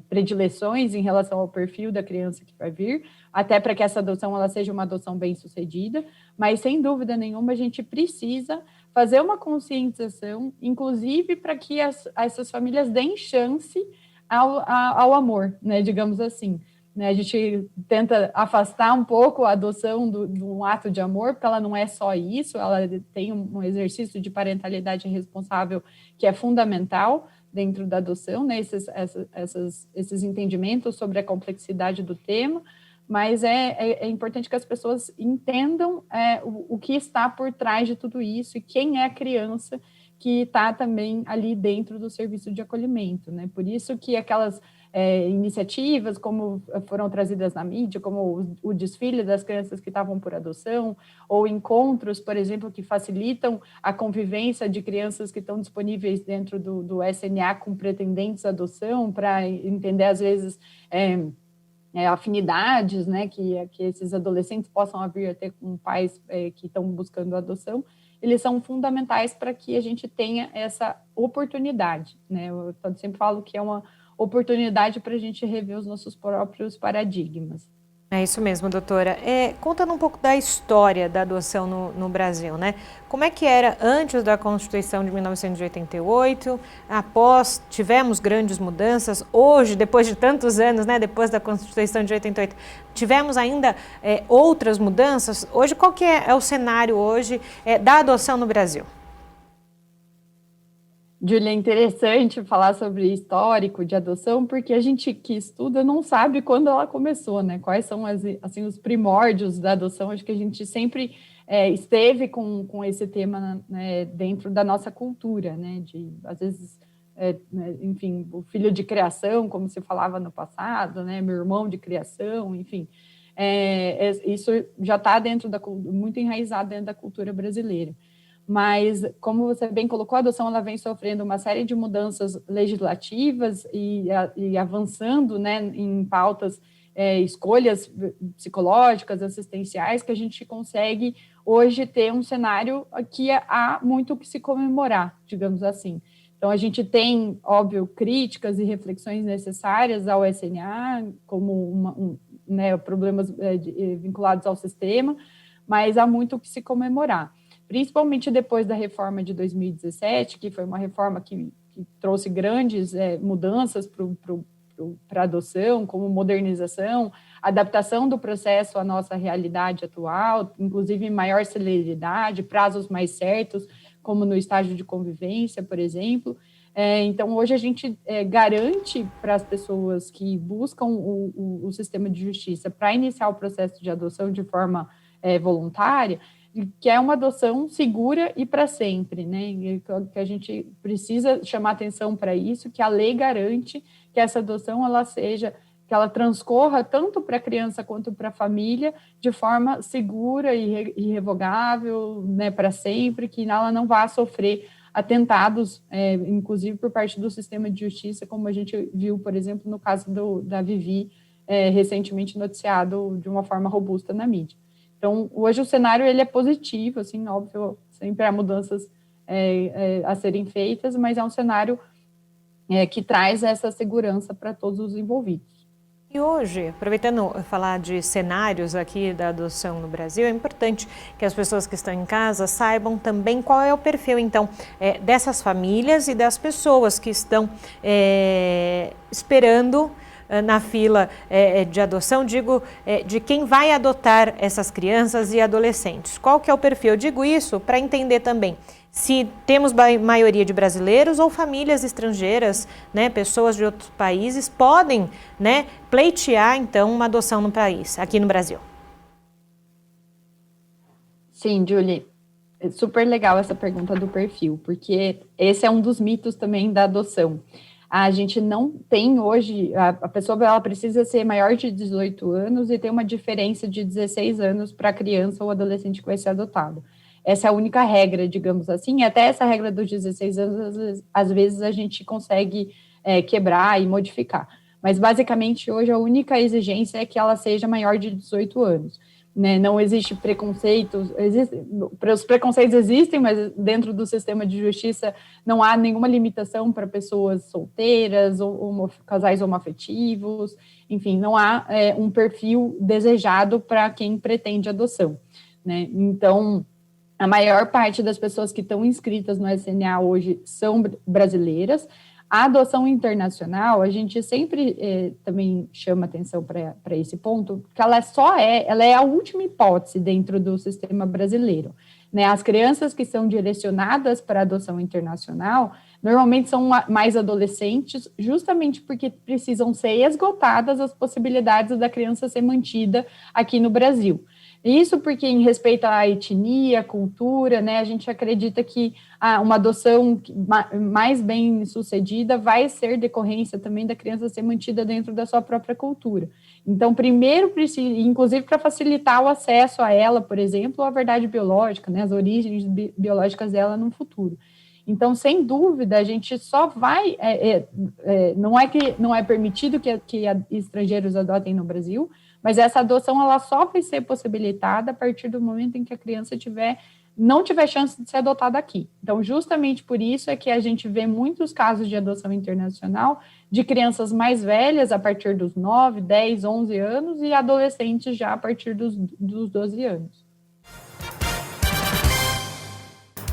predileções em relação ao perfil da criança que vai vir, até para que essa adoção ela seja uma adoção bem-sucedida, mas, sem dúvida nenhuma, a gente precisa fazer uma conscientização, inclusive para que essas famílias deem chance ao amor, né, digamos assim. A gente tenta afastar um pouco a adoção de um ato de amor, porque ela não é só isso, ela tem um exercício de parentalidade responsável que é fundamental dentro da adoção, né? Esses entendimentos sobre a complexidade do tema, mas é importante que as pessoas entendam o que está por trás de tudo isso e quem é a criança que está também ali dentro do serviço de acolhimento, né? Por isso que aquelas iniciativas, como foram trazidas na mídia, como o desfile das crianças que estavam por adoção, ou encontros, por exemplo, que facilitam a convivência de crianças que estão disponíveis dentro do SNA com pretendentes à adoção, para entender, às vezes, afinidades, né, que esses adolescentes possam vir a ter com pais que estão buscando adoção, eles são fundamentais para que a gente tenha essa oportunidade, né? Eu sempre falo que é uma oportunidade para a gente rever os nossos próprios paradigmas. É isso mesmo, doutora. Contando um pouco da história da adoção no Brasil, né? Como é que era antes da Constituição de 1988? Após, tivemos grandes mudanças. Hoje, depois de tantos anos, né? Depois da Constituição de 88, tivemos ainda outras mudanças. Hoje, qual que é o cenário hoje da adoção no Brasil? Júlia, é interessante falar sobre histórico de adoção, porque a gente que estuda não sabe quando ela começou, né? Quais são assim, os primórdios da adoção. Acho que a gente sempre esteve com esse tema, né, dentro da nossa cultura, né? Às vezes, enfim, o filho de criação, como se falava no passado, né? Meu irmão de criação, enfim. Isso já está muito enraizado dentro da cultura brasileira. Mas, como você bem colocou, a adoção ela vem sofrendo uma série de mudanças legislativas e avançando, né, em pautas, escolhas psicológicas, assistenciais, que a gente consegue hoje ter um cenário que há muito o que se comemorar, digamos assim. Então, a gente tem, óbvio, críticas e reflexões necessárias ao SNA, como né, problemas vinculados ao sistema, mas há muito o que se comemorar. Principalmente depois da reforma de 2017, que foi uma reforma que trouxe grandes mudanças para a adoção, como modernização, adaptação do processo à nossa realidade atual, inclusive maior celeridade, prazos mais certos, como no estágio de convivência, por exemplo. Então, hoje a gente garante para as pessoas que buscam o sistema de justiça para iniciar o processo de adoção de forma voluntária, que é uma adoção segura e para sempre, né? Que a gente precisa chamar atenção para isso, que a lei garante que essa adoção que ela transcorra tanto para a criança quanto para a família de forma segura e irrevogável, né, para sempre, que ela não vá sofrer atentados, inclusive por parte do sistema de justiça, como a gente viu, por exemplo, no caso da Vivi, recentemente noticiado de uma forma robusta na mídia. Então, hoje o cenário ele é positivo, assim, óbvio, sempre há mudanças a serem feitas, mas é um cenário que traz essa segurança para todos os envolvidos. E hoje, aproveitando falar de cenários aqui da adoção no Brasil, é importante que as pessoas que estão em casa saibam também qual é o perfil, então, dessas famílias e das pessoas que estão esperando na fila de adoção, digo, de quem vai adotar essas crianças e adolescentes. Qual que é o perfil? Eu digo isso para entender também se temos maioria de brasileiros ou famílias estrangeiras, né, pessoas de outros países, podem, né, pleitear, então, uma adoção no país, aqui no Brasil. Sim, Julie, é super legal essa pergunta do perfil, porque esse é um dos mitos também da adoção. A gente não tem hoje, a pessoa ela precisa ser maior de 18 anos e tem uma diferença de 16 anos para a criança ou adolescente que vai ser adotado. Essa é a única regra, digamos assim, e até essa regra dos 16 anos, às vezes a gente consegue quebrar e modificar. Mas, basicamente, hoje a única exigência é que ela seja maior de 18 anos. Né? Não existe preconceito, os preconceitos existem, mas dentro do sistema de justiça não há nenhuma limitação para pessoas solteiras, ou casais homoafetivos, enfim, não há um perfil desejado para quem pretende adoção. Né? Então, a maior parte das pessoas que estão inscritas no SNA hoje são brasileiras. A adoção internacional, a gente sempre também chama atenção para esse ponto, porque ela é a última hipótese dentro do sistema brasileiro, né? As crianças que são direcionadas para a adoção internacional, normalmente são mais adolescentes, justamente porque precisam ser esgotadas as possibilidades da criança ser mantida aqui no Brasil. Isso porque, em respeito à etnia, cultura, né, a gente acredita que uma adoção mais bem sucedida vai ser decorrência também da criança ser mantida dentro da sua própria cultura. Então, primeiro, inclusive para facilitar o acesso a ela, por exemplo, a verdade biológica, né, as origens biológicas dela no futuro. Então, sem dúvida, a gente só vai... não é que não é permitido que estrangeiros adotem no Brasil, mas essa adoção ela só vai ser possibilitada a partir do momento em que a criança não tiver chance de ser adotada aqui. Então, justamente por isso é que a gente vê muitos casos de adoção internacional de crianças mais velhas, a partir dos 9, 10, 11 anos, e adolescentes já a partir dos 12 anos.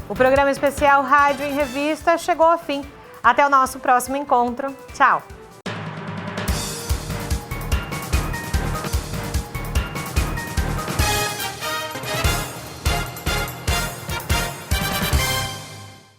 O programa especial Rádio em Revista chegou ao fim. Até o nosso próximo encontro. Tchau!